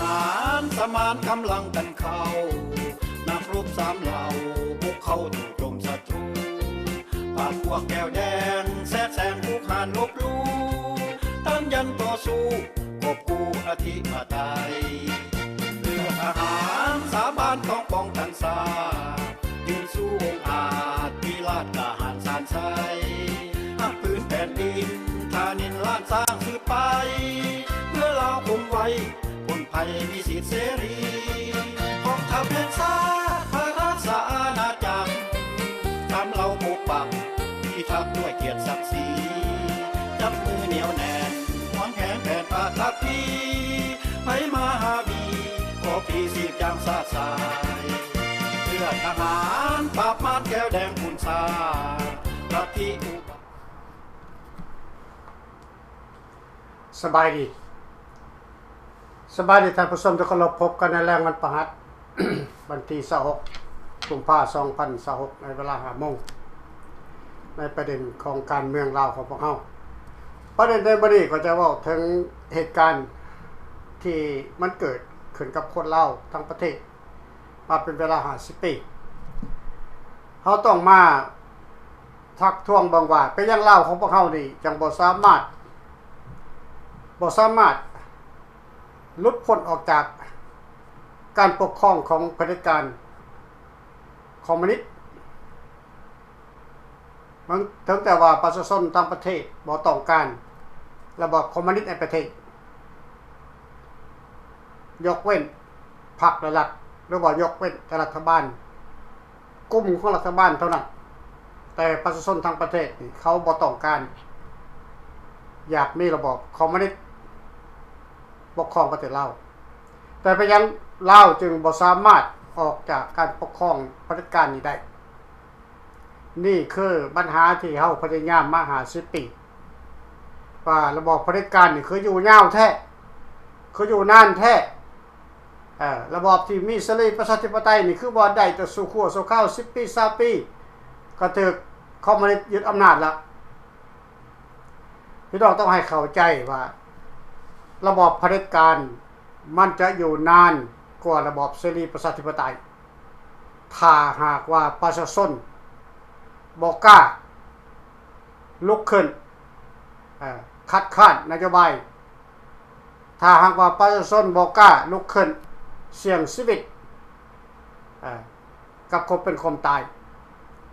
หารสมานกำลังกันเข้านักรบสามเหล่าบุกเข้าถูกโจมศัตรูปราบพวกแก้วแดงแทรกแซงผู้ขานลบลู่ตั้งยันต่อสู้กบกู้อธิปไตยเพื่อทหารสาบานต้องป้องกันศาสตร์ยืนสู้องอาจพิราชกาหารสานไซหักพื้นแผ่นดินทานินล้านสร้างสืบไปเพื่อเราคงไว้คนภัยมีสิทธิเสรีกองทัพแห่งชาติพระราชอาณาจักรทำเราปกปักที่ทักด้วยเกียรติศักดิ์ศรีจับมือเหนียวแน่นหวังแขนแผ่นปากทักพีไปมาหาบีขอพีสีจางซาสายเพื่อทหารปราบมารแก้วแดงคุณชาประทิอุสบายดีท่านผู้ชมทุกคนพบกันในแรงวันประหัส วันที่26กุมภาพันธ์2026ในเวลา 5 โมงในประเด็นของการเมืองลาวของพวกเราประเด็นในวันนี้ก็จะเว้าถึงเหตุการณ์ที่มันเกิดขึ้นกับคนลาวทั้งประเทศมาเป็นเวลา50 ปีเฮาต้องมาทักท้วงบางว่าไปยังลาวของพวกเรานี่จังบ่สามารถหลุดพ้นออกจากการปกครองของเผด็จการคอมมิวนิสต์มันถึงแต่ว่าประชาชนทั้งประเทศบ่ต้องการระบอบคอมมิวนิสต์ในประเทศยกเว้นพรรคและรัฐหรือว่ายกเว้นรัฐบาลกลุ่มของรัฐบาลเท่านั้นแต่ประชาชนทั้งประเทศนี่เขาบ่ต้องการอยากมีระบอบคอมมิวนิสต์ปกครองประเทศลาวแต่ไปยังลาวจึงบ่สามารถออกจากการปกครองเผด็จการนี้ได้นี่คือปัญหาที่เฮาพยายามมา50 ปีว่าระบอบเผด็จการนี่คืออยู่ยาวแท้คืออยู่นานแท้ระบอบที่มีเสรีประชาธิปไตยนี่คือบ่ได้แต่สู่ขั้วสู่ข้าว10 ปี20 ปีก็ถูกคอมมิวนิสต์ยึดอำนาจแล้วพี่น้องต้องให้เข้าใจว่าระบอบเผด็จการมันจะอยู่นานกว่าระบอบเสรีประชาธิปไตยถ้าหากว่าประชาชนบ่กล้าลุกขึ้นคัดค้านนโยบายถ้าหากว่าประชาชนบ่กล้าลุกขึ้นเสี่ยงชีวิตกับคนเป็นคนตาย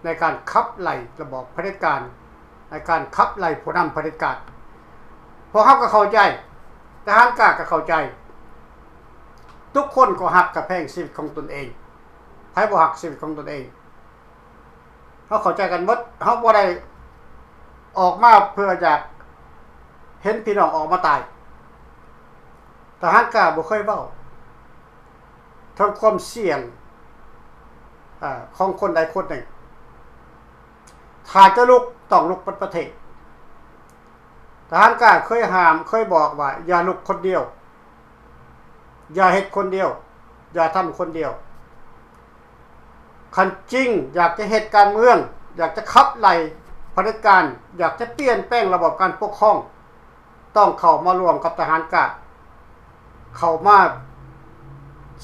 ในการขับไล่ระบอบเผด็จการในการขับไล่ผู้นำเผด็จการพวกเขาก็เข้าใจทหารกล้าก็เข้าใจทุกคนก็หักกับแพงชีวิตของตนเองใครบ่หักชีวิตของตนเองเขาเข้าใจกันหมดเขาบ่ได้ออกมาเพื่ออยากเห็นพี่น้องออกมาตายทหารกล้าบ่เคยเว้าถึงความเสี่ยงของคนใดคนหนึ่งถ้าจะลุกต้องลุกเป็นประเทศทหารกล้าเคยห้ามเคยบอกว่าอย่าลุกคนเดียวอย่าเฮ็ดคนเดียวอย่าทำคนเดียวคันจริงอยากจะเฮ็ดการเมืองอยากจะขับไล่เผด็จการอยากจะเปลี่ยนแปลงระบบการปกครองต้องเข้ามารวมกับทหารกล้าเข้ามา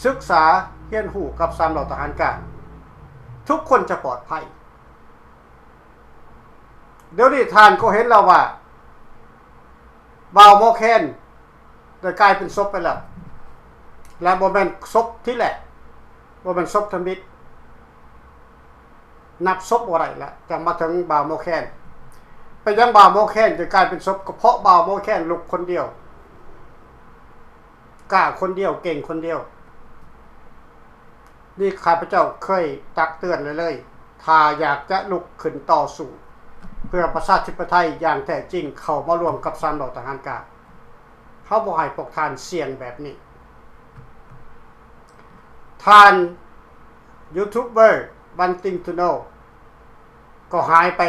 ศึกษาเรียนรู้กับ3เหล่าทหารกล้าทุกคนจะปลอดภัยเดี๋ยวนี้ท่านก็เห็นแล้วว่าบ่าวโมแคนได้กลายเป็นศพไปแล้วและบ่แม่นศพที่แหละบ่แม่นศพธมิตรนับศพบ่ได้แล้วจังมาถึงบ่าวโมแคนไปยังบ่าวโมแคนจะกลายเป็นศพก็เพราะบ่าวโมแคนลุกคนเดียวกล้าคนเดียวเก่งคนเดียวนี่ข้าพเจ้าเคยตักเตือนเลยถ้าอยากจะลุกขึ้นต่อสู้เพื่อประชาธิปไตยอย่างแท้จริงเข้ามารวมกับ3เหล่าทหารกล้าเขาบ่ให้พวกท่านเสี่ยงแบบนี้ท่านยูทูบเบอร์บันติงทูโนก็หายไป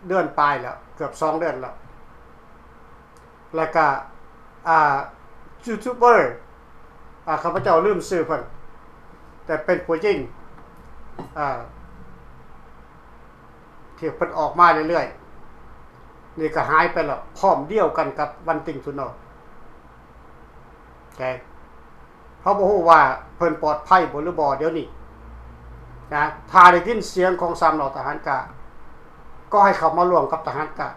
เดือนปลายแล้วเกือบ2 เดือนแล้วแล้วก็ยูทูบเบอร์ข้าพเจ้าลืมชื่อเพิ่นแต่เป็นผู้หญิงที่เพิ่นออกมาเรื่อยๆนี่ก็หายไปแล้วพร้อมเดียวกันกับบันติงทูโนโอเค เขาบ่ฮู้ว่าเพิ่นปลอดภัยบ่หรือบ่เดี๋ยวนี้นะถ้าได้ยินเสียงของ3เหล่าทหารกาก็ให้เขามาร่วมกับทหารกา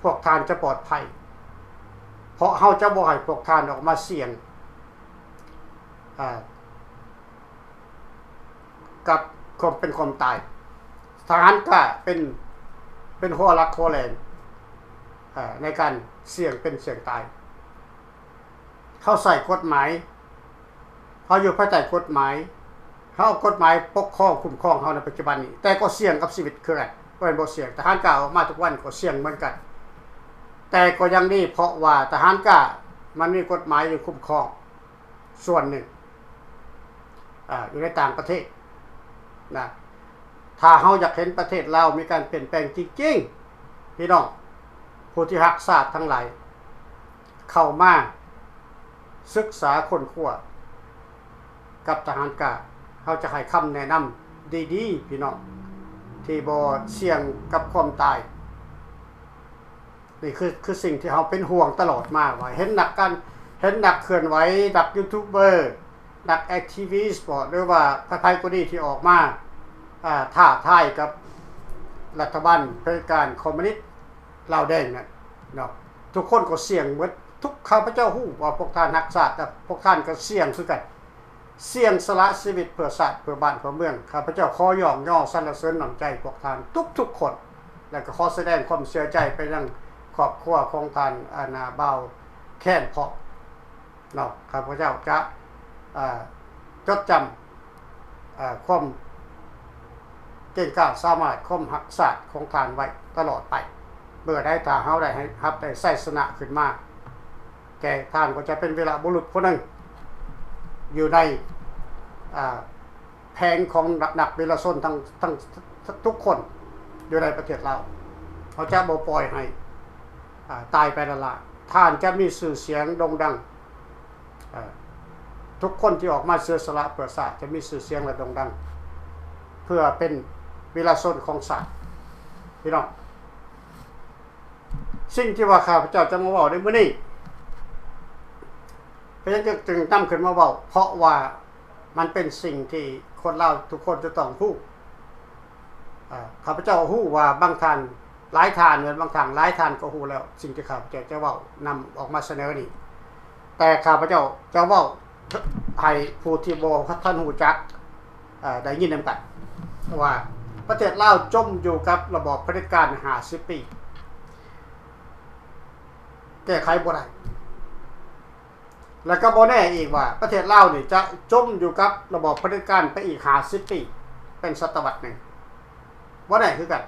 พวกทานจะปลอดภัยเพราะเฮาจะบ่ให้พวกทานออกมาเสี่ยงกับความเป็นความตายทหารกาเป็นหัวหลักหัวแรงในการเสี่ยงเป็นเสี่ยงตายเขาใส่กฎหมายเขาอยู่ภายใต้กฎหมายเขาเอากฎหมายปกครองคุ้มครองเขาในปัจจุบันนี้แต่ก็เสี่ยงกับชีวิตคือกันบ่เป็นบ่เสี่ยงทหารกล้าออกมาทุกวันก็เสี่ยงเหมือนกันแต่ก็ยังดีเพราะว่าทหารกล้ามันมีกฎหมายอยู่คุ้มครองส่วนหนึ่งอยู่ในต่างประเทศนะถ้าเฮาอยากเห็นประเทศเรามีการเปลี่ยนแปลงจริงๆพี่น้องผู้ที่รักชาติทั้งหลายเข้ามาศึกษาค้นคว้ากับทหารกล้าเขาจะให้คำแนะนำดีๆพี่น้องที่บ่เสี่ยงกับความตายนี่คือสิ่งที่เราเป็นห่วงตลอดมาว่าเห็นนักเคลื่อนไหวนักยูทูบเบอร์นักแอคทิวิสต์บ่หรือว่าใครๆก็ดีที่ออกมาท้าทายกับรัฐบาลเผด็จการคอมมิวนิสต์ลาวแดงน่ะเนาะทุกคนก็เสี่ยงหมดทุกข้าพเจ้าฮู้ว่าพวกท่านรักชาติแต่พวกท่านก็เสี่ยงคือกันเสี่ยงสละชีวิตเพื่อชาติเพื่อบ้านเพื่อเมืองข้าพเจ้าขอย่อมย่อสรรเสริญน้ำใจพวกท่านทุกๆคนและก็ขอแสดงความเสียใจไปยังครอบครัวของท่านอาณาเบาแค้นเพาะเนาะข้าพเจ้าจะจดจำความเก่งกาจสามารถความหักษาของท่านไว้ตลอดไปเมื่อได้ถ้าเฮาได้ให้รับได้ไสสนะขึ้นมาแก่ท่านก็จะเป็นวีรบุรุษผู้หนึ่งอยู่ในแผงของนักวีรชนทั้งทุกคนอยู่ในประเทศเราเขาจะบ่ปล่อยให้ตายไปนั่นล่ะท่านจะมีชื่อเสียงโด่งดังทุกคนที่ออกมาเสียสละเพื่อชาติจะมีชื่อเสียงและโด่งดังเพื่อเป็นวีรชนของชาติพี่น้องสิ่งที่ว่าข้าพเจ้าจะมาเว้าในมื้อนี้เพราะฉะนั้นจึงนำขึ้นมาเว้าเพราะว่ามันเป็นสิ่งที่คนเราทุกคนจะต้องรู้ข้าพเจ้ารู้ว่าบางท่านหลายท่านบางท่านหลายท่านก็รู้แล้วสิ่งที่ข้าพเจ้าจะเว้านำออกมาเสนอนี้แต่ข้าพเจ้าจะเว้าให้ผู้ที่บ่ทันรู้จักได้ยินนำกันว่าประเทศลาวจมอยู่กับระบอบเผด็จการ50ปีแก้ไขบ่ได้แล้วก็บ่แน่อีกว่าประเทศลาวนี่จะจมอยู่กับระบอบเผด็จการไปอีก50ปีเป็นศตวรรษหนึ่งบ่แน่คือกัน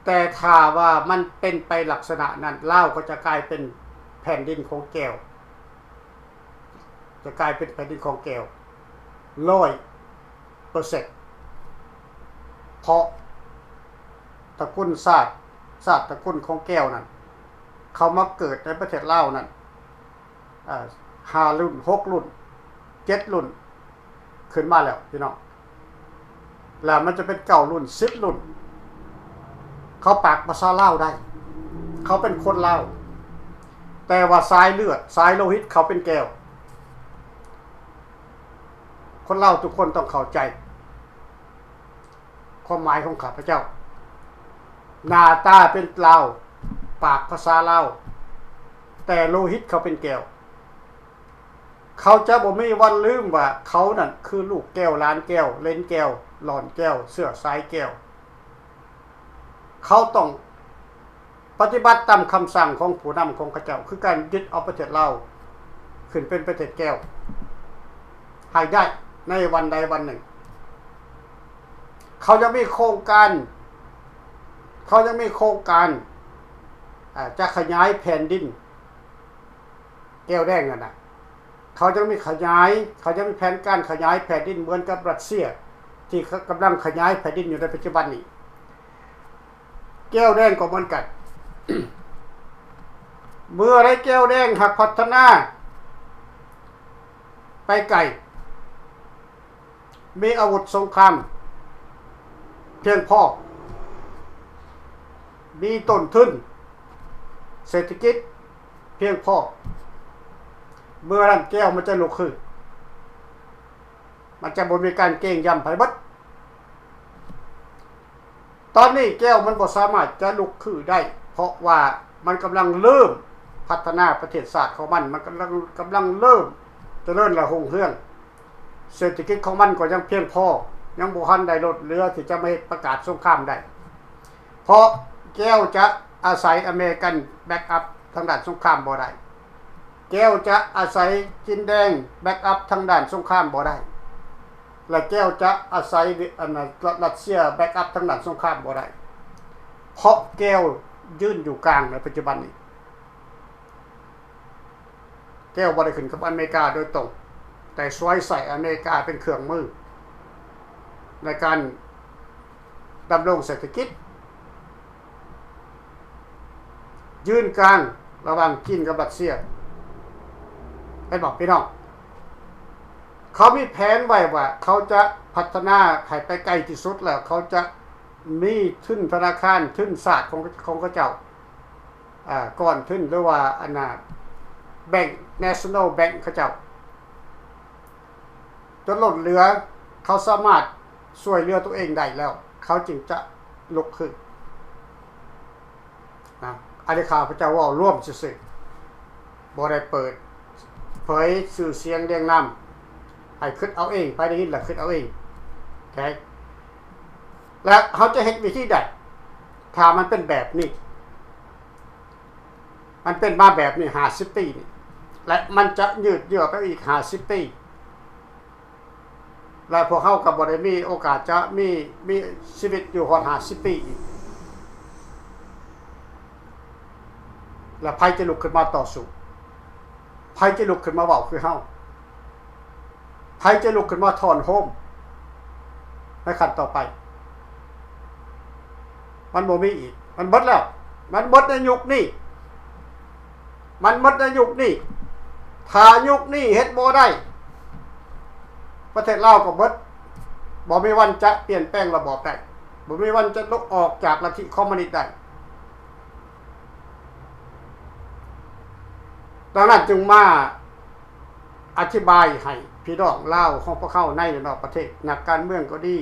แต่ถ้าว่ามันเป็นไปลักษณะนั้นลาวก็จะกลายเป็นแผ่นดินของแก้วจะกลายเป็นแผ่นดินของแก้ว 100% เพราะตระกูลชาติตระกูลของแก้วนั้นเขามาเกิดในประเทศลาวนั้น5รุ่น6รุ่น7รุ่นขึ้นมาแล้วพี่น้องแล้วมันจะเป็น9รุ่น10รุ่นเขาปากภาษาลาวได้เขาเป็นคนลาวแต่ว่าสายเลือดสายโลหิตเขาเป็นแก้วคนลาวทุกคนต้องเข้าใจความหมายของข้าพเจ้าหน้าตาเป็นลาวปากภาษาลาวแต่โลหิตเขาเป็นแก้วเขาจะบ่มีวันลืมว่าเขานั่นคือลูกแก้วล้านแก้วเล่นแก้วหลอนแก้วเสื้อสายแก้วเขาต้องปฏิบัติตามคำสั่งของผู้นำของข้าเจ้าคือการยึดเอาประเทศลาวขึ้นเป็นประเทศแก้วให้ได้ในวันใดวันหนึ่งเขาจะมีโครงการจะขยายแผ่นดินแก้วแดงนั่นน่ะเขาจะมีแผนการขยายแผ่นดินเหมือนกับรัสเซียที่กำลังขยายแผ่นดินอยู่ในปัจจุบันนี้แก้วแดงก็เหมือนกัน เมื่อได้แก้วแดงหักพัฒนาไปไกลมีอาวุธสงครามเพียงพอมีต้นทุนเศรษฐกิจเพียงพอ เมื่อนั้นแก้วมันจะลุกขึ้นมันจะบ่มีการเก่งย่ำไผเบิดตอนนี้แก้วมันบ่สามารถจะลุกขึ้นได้เพราะว่ามันกำลังเริ่มพัฒนาประเทศชาติของมันกำลังเริ่มเจริญระหงเฮืองเศรษฐกิจของมันก็ยังเพียงพอยังบ่ทันได้ลดเหลือที่จะไม่ประกาศสงครามได้เพราะแก้วจะอาศัยอเมริกันแบ็กอัพทางด้านสงครามบ่ได้แก้วจะอาศัยจีนแดงแบ็กอัพทางด้านสงครามบ่ได้และแก้วจะอาศัยรัสเซียแบ็กอัพทางด้านสงครามบ่ได้เพราะแก้วยืนอยู่กลางในปัจจุบันนี้แก้วบ่ได้ขึ้นกับอเมริกาโดยตรงแต่สวยใส่อเมริกาเป็นเครื่องมือในการดำรงเศรษฐกิจยืนกลางระหว่างจีนกับรัสเซียให้บอกพี่น้องเขามีแผนไว้ว่าเขาจะพัฒนาให้ไปไกลที่สุดแล้วเขาจะมีทุนธนาคารทุนศาสตร์ของเขาเจ้าก่อนทุนหรือว่าอันน่ะแบงค์ National Bank เขาเจ้าจนล้นเหลือเขาสามารถช่วยเหลือตัวเองได้แล้วเขาจึงจะลุกขึ้นนะอันนี้ข้าพเจ้าว่าร่วมซื่อๆบ่ได้เปิดเผยสื่อเสียงเรียงนำให้คิดเอาเองไปได้ยินแล้วคิดเอาเองโอเคและเขาจะเฮ็ดวิธีใดถ้ามันเป็นแบบนี้มันเป็นมาแบบนี้50 ปีนี่และมันจะยืดเยื้อไปอีก50 ปีและพวกเขาก็บ่ได้มีโอกาสจะมีชีวิตอยู่ฮอด50 ปีอีกและไผจะลุกขึ้นมาต่อสู้ไผจะลุกขึ้นมาเว้าคือเฮาไผจะลุกขึ้นมาถอนโฮมในขั้นต่อไปมันบ่มีอีกมันหมดแล้วมันหมดในยุคนี้มันหมดในยุคนี้ถ้ายุคนี้เฮ็ดบ่ได้ประเทศลาวก็หมดบ่มีวันจะเปลี่ยนแปลงระบอบได้บ่มีวันจะลุกออกจากลัทธิคอมมิวนิสต์ได้ดังนั้นจึงมาอธิบายให้พี่น้องลาวของพวกเขาในและนอกประเทศนักการเมืองก็ดี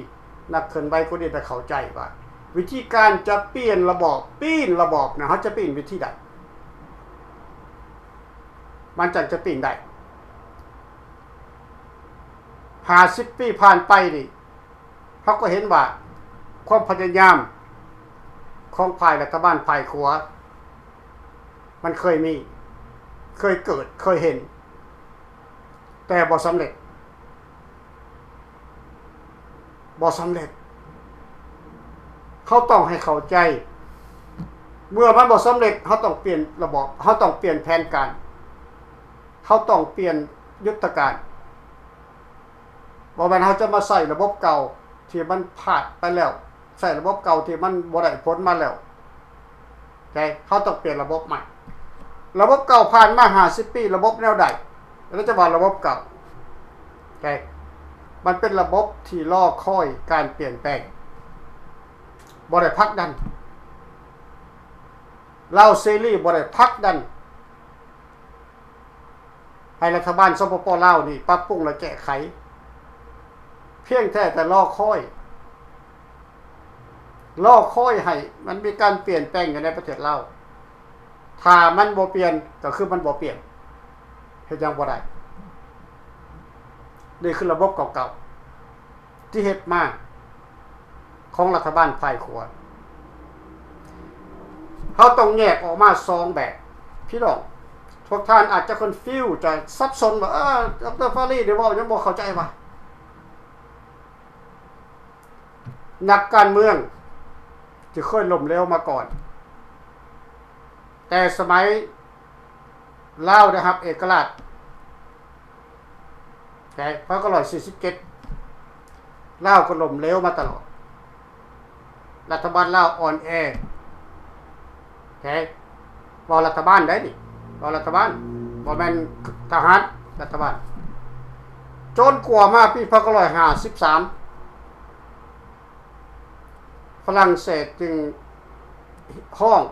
นักเคลื่อนไหวก็ดีได้เข้าใจว่าวิธีการจะเปลี่ยนระบอบนะเขาจะเปลี่ยนวิธีใดมันจะเปลี่ยนได้50 ปีผ่านไปนี่เขาก็เห็นว่าความพยายามของฝ่ายรัฐบาลฝ่ายขวามันเคยเกิดเคยเห็นแต่บ่สำเร็จเขาต้องให้เข้าใจเมื่อมันบ่สำเร็จเขาต้องเปลี่ยนระบอบเขาต้องเปลี่ยนแผนการเขาต้องเปลี่ยนยุทธการบ่แม่นเขาจะมาใส่ระบบเก่าที่มันพลาดไปแล้วใส่ระบบเก่าที่มันบ่ได้ผลมาแล้วโอเคเขาต้องเปลี่ยนระบบใหม่ระบบเก่าผ่านมา50 ปีระบบแนวใดแล้วจะว่าระบบเก่าโอเคมันเป็นระบบที่รอคอยการเปลี่ยนแปลงบ่ได้ผลักดันลาวเสรีบ่ได้ผลักดันให้รัฐบาลสปป.ลาวนี่ปรับปรุงและแก้ไขเพียงแต่รอคอยให้มันมีการเปลี่ยนแปลงอยู่ในประเทศลาวถ้ามันบ่เปลี่ยนก็คือมันบ่เปลี่ยนเฮ็ดหยังบ่ได้นี่คือระบบเก่าๆที่เฮ็ดมาของรัฐบาลฝ่ายขวาเขาต้องแยกออกมา2แบบพี่น้องพวกท่านอาจจะคอนฟิวจะซับซ้อนว่าดร.ฟารีเดี๋ยวยังบ่เข้าใจว่านักการเมืองที่เคยล้มเหลวมาก่อนแต่สมัยลาวนะครับเอกราชแต่1947ลาวก็ล้มเหลวมาตลอดรัฐบาลลาวอ่อนแอโอเคบ่รัฐบาลได้นี่บ่รัฐบาลบ่แม่นทหารรัฐบาลจนกว่ามาปี1953ฝรั่งเศสจึงห้อง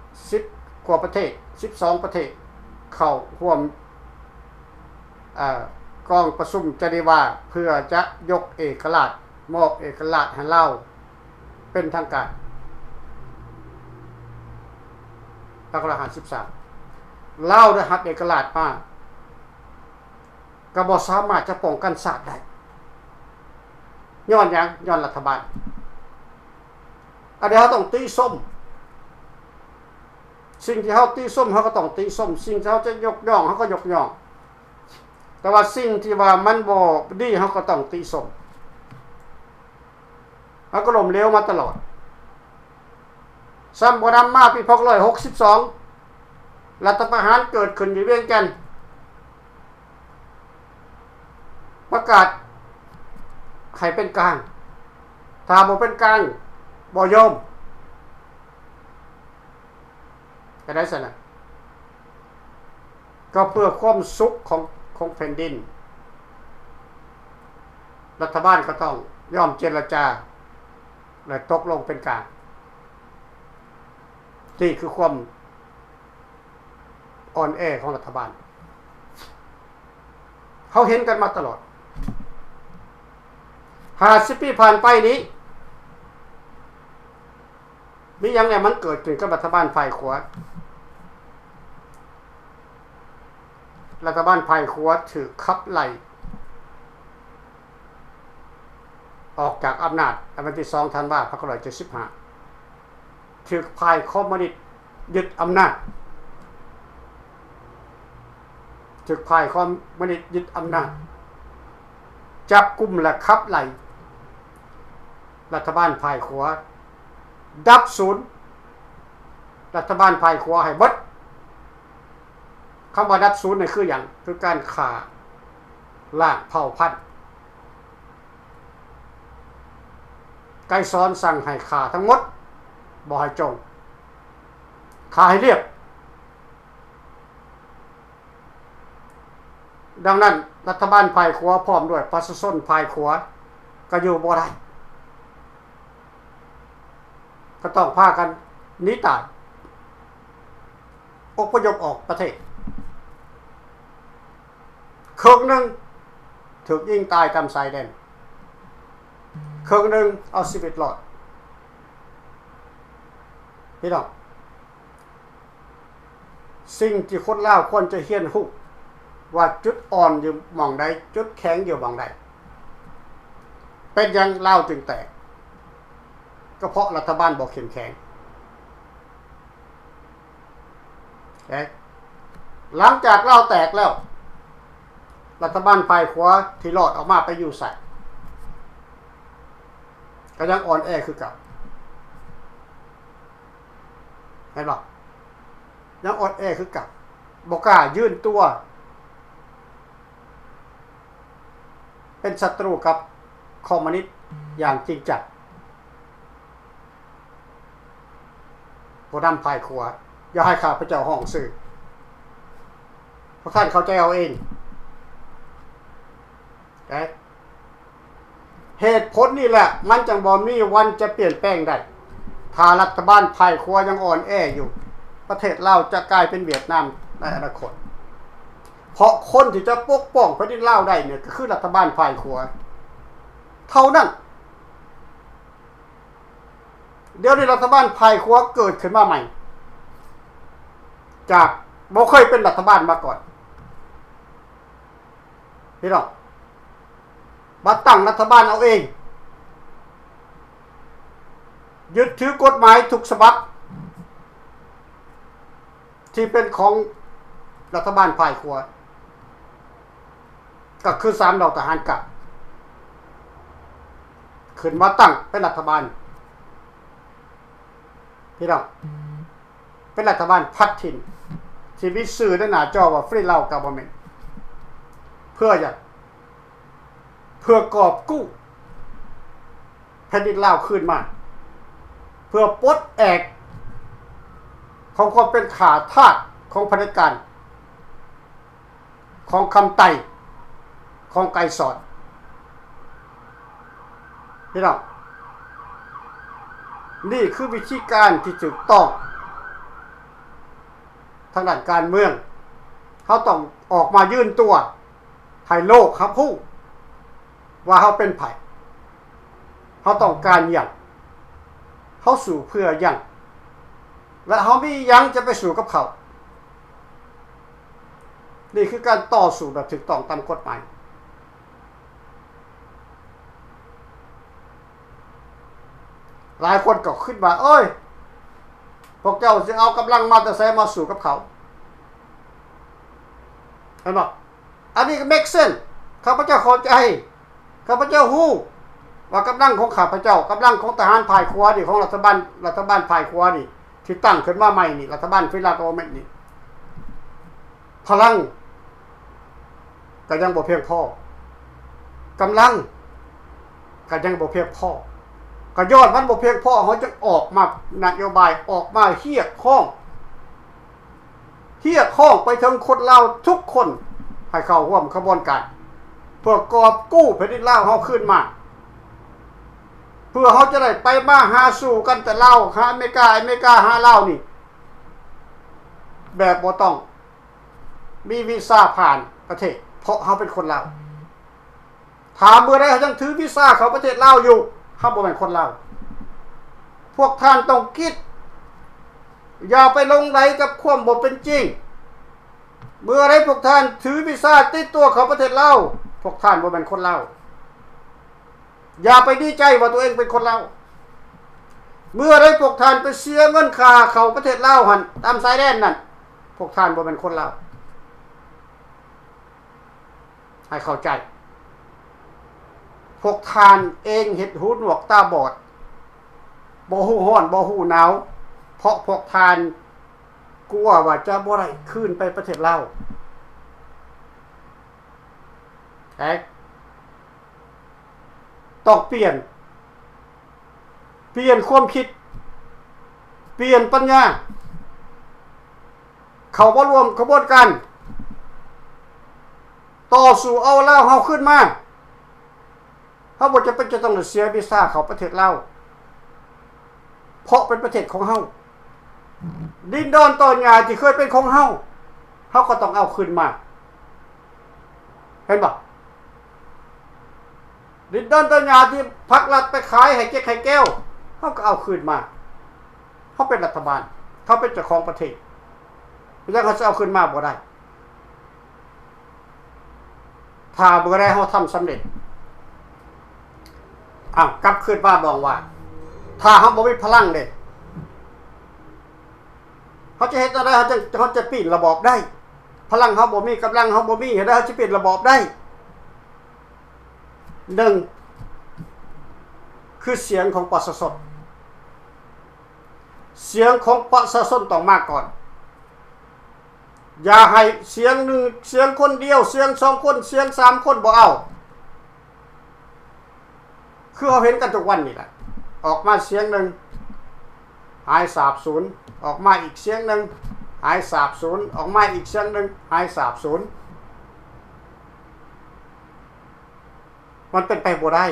10 กว่าประเทศ12 ประเทศ เข้าร่วมกองประชุมเจนีวาเพื่อจะยกเอกราชมอบเอกราชให้ลาวเป็นทางการรัชกาลที่13ลาวได้รับเอกราชมาก็บ่สามารถจะป้องกันชาติได้ย้อนหยังย้อนรัฐบาลอันนี้เขาต้องตีส้มสิ่งที่เขาตีส้มเขาก็ต้องตีส้มสิ่งที่เขาจะยกย่องเขาก็ยกย่องแต่ว่าสิ่งที่ว่ามันบ่ดีเขาก็ต้องตีส้มเขาก็ล้มเหลวมาตลอดซ้ำบ่นำมาปี2562รัฐประหารเกิดขึ้นอยู่เวียงจันทน์ประกาศให้เป็นกลางถ้าบ่เป็นกลางบ่ยอมก็ได้ซะนะก็เพื่อความสุขของแผ่นดินรัฐบาลก็ต้องยอมเจรจาและตกลงเป็นกลางนี่คือความอ่อนแอของรัฐบาลเขาเห็นกันมาตลอด50 ปีผ่านไปนี้มียังไงมันเกิดขึ้นกับรัฐบาลฝ่ายขวารัฐบาลฝ่ายขวาถือขับไล่ออกจากอำนาจวันที่2 ธันวาคม 2575ถือฝ่ายคอมมิวนิสต์ยึดอำนาจถือฝ่ายคอมมิวนิสต์ยึดอำนาจจับกุมและขับไล่รัฐบาลฝ่ายขวาดับศูนย์รัฐบาลฝ่ายขวาให้เบิดคำว่าดับศูนย์นี่คืออย่างคือการฆ่าล้างเผ่าพันธุ์ไกรสอนสั่งให้ฆ่าทั้งหมดบ่ให้จงฆ่าให้เรียบดังนั้นรัฐบาลฝ่ายขวาพร้อมด้วยประชาชนฝ่ายขวาก็อยู่บ่ได้ก็ต้องพากันหนีตายอพยพออกประเทศครึ่งหนึ่งถูกยิงตายตามชายแดนครึ่งหนึ่งเอาชีวิตรอดพี่น้องสิ่งที่คนลาวควรจะเฮียนฮู้ว่าจุดอ่อนอยู่หม่องใดจุดแข็งอยู่หม่องใดเป็นยังลาวจึงแตกก็เพราะรัฐบาลบอกเข้มแข็งหลังจากเราแตกแล้วรัฐบาลฝ่ายขวาที่รอดออกมาไปอยู่ใส่ก็ยังอ่อนแอคือเก่าเห็นหรอยังอ่อนแอคือเก่าบ่กล้ายื่นตัวเป็นศัตรูกับคอมมิวนิสต์อย่างจริงจังผู้นำฝ่ายขวาอย่าให้ข้าพเจ้าห้องสื่อเพราะท่านเข้าใจเอาเองเหตุผลนี่แหละมันจังบ่มีวันจะเปลี่ยนแปลงได้ถ้ารัฐบาลฝ่ายขวายังอ่อนแออยู่ประเทศลาวจะกลายเป็นเวียดนามในอนาคตเพราะคนที่จะปกป้องแผ่นดินลาวได้เนี่ยก็คือรัฐบาลฝ่ายขวาเท่านั้นเดี๋ยวนี้รัฐบาลฝ่ายขวาเกิดขึ้นมาใหม่จากบ่เคยเป็นรัฐบาลมาก่อนพี่น้องมาตั้งรัฐบาลเอาเองยึดถือกฎหมายทุกฉบับที่เป็นของรัฐบาลฝ่ายขวาก็คือ3เหล่าทหารกลับขึ้นมาตั้งเป็นรัฐบาลพี่น้องเป็นรัฐบาลพัฒถิ่นที่มีสื่อในหน้าจอว่า Free Lao Government เพื่อกอบกู้แผ่นดินลาวคืนมาเพื่อปลดแอกของความเป็นขาทาสของเผด็จการของคำไต่ของไกรสอนพี่น้องนี่คือวิธีการที่ถูกต้องทางด้านการเมือง เขาต้องออกมายื่นตัวให้โลกครับฮู้ว่าเขาเป็นไผเขาต้องการหยังเขาสู่เพื่อหยังและเขามีหยังจะไปสู่กับเขานี่คือการต่อสู้แบบถูกต้องตามกฎหมายหลายคนก็ขึ้นมาเอ้ยพวกเจ้าจะเอากำลังมาแต่ไสมาสู่กับเขาเห็นบ่อันนี้ก็ make sense ข้าพเจ้าเข้าใจข้าพเจ้าฮู้ว่ากำลังของข้าพเจ้ากำลังของทหารฝ่ายขวานี่ของรัฐบาลฝ่ายขวานี่ที่ตั้งขึ้นมาใหม่นี่รัฐบาลฟิลาโตเมตนี่พลังก็ยังบ่เพียงพอกำลังก็ยังบ่เพียงพอก็ยอดมันบ่เพียงพอเขาจะออกมานโยบายออกมาเฮียกข้องไปถึงคนลาวทุกคนให้เข้าร่วมขบวนการเพื่อกอบกู้แผ่นดินลาวเฮาขึ้นมาเพื่อเขาจะได้ไปมาหาสู่กันแต่ลาวหาอเมริกาหาลาวนี่แบบบ่ต้องมีวีซ่าผ่านประเทศเพราะเขาเป็นคนลาวถามเมื่อใดเขายังถือวีซ่าเขาประเทศลาวอยู่เขาบ่เป็นคนลาวพวกท่านต้องคิดอย่าไปลงไหลกับความบ่เป็นจริงเมื่อไรพวกท่านถือวีซ่าติดตัวเขาประเทศลาวพวกท่านบ่เป็นคนลาวอย่าไปดีใจว่าตัวเองเป็นคนลาวเมื่อไรพวกท่านไปเสียเงินค่าเขาประเทศลาวหั่นตามสายแดนนั่นพวกท่านบ่เป็นคนลาวให้เข้าใจพวกท่านเองเห็ดหูหนวกตาบอดบ่ฮู้ร้อนบ่ฮู้หนาวเพราะพวกท่านกลัวว่าจะบ่ได้คืนไปประเทศลาวต้องเปลี่ยนความคิดเปลี่ยนปัญญาเขาบ่รวมขบวนการต่อสู้เอาลาวเฮาขึ้นมาเฮาบ่จะเป็นจะต้องเสียวีซ่าเขาประเทศลาวเพราะเป็นประเทศของเฮาดินดอนตอนหญ้าที่เคยเป็นของเฮาก็ต้องเอาขึ้นมาเห็นบ่ดินดอนตอนหญ้าที่พรรครัฐไปขายให้เจ๊กให้แก้วเฮาก็เอาคืนมาเฮาเป็นรัฐบาลเขาเป็นเจ้าของประเทศเพราะฉะนั้นเขาจะเอาคืนมาบ่ได้ถ้าเมื่อไรเฮาทำสำเร็จกลับคืนมาบอกว่าถ้าเฮาบ่มีพลังเด้เขาจะเฮ็ดอะไรเขาจะปีนระบอบได้พลังเขาบ่มีกำลังเขาบ่มีเฮ็ดได้เขาจะปีนระบอบได้1คือเสียงของประชาชนเสียงของประชาชนต้องมาก่อนอย่าให้เสียงหนึ่งเสียงคนเดียวเสียง2คนเสียง3คนบ่เอาคือเราเห็นกันทุกวันนี่แหละออกมาเสียงหนึ่งหายสาบสูญออกมาอีกเสียงหนึ่งหายสาบสูญออกมาอีกเสียงหนึ่งหายสาบสูญมันเป็นไปบ่ได้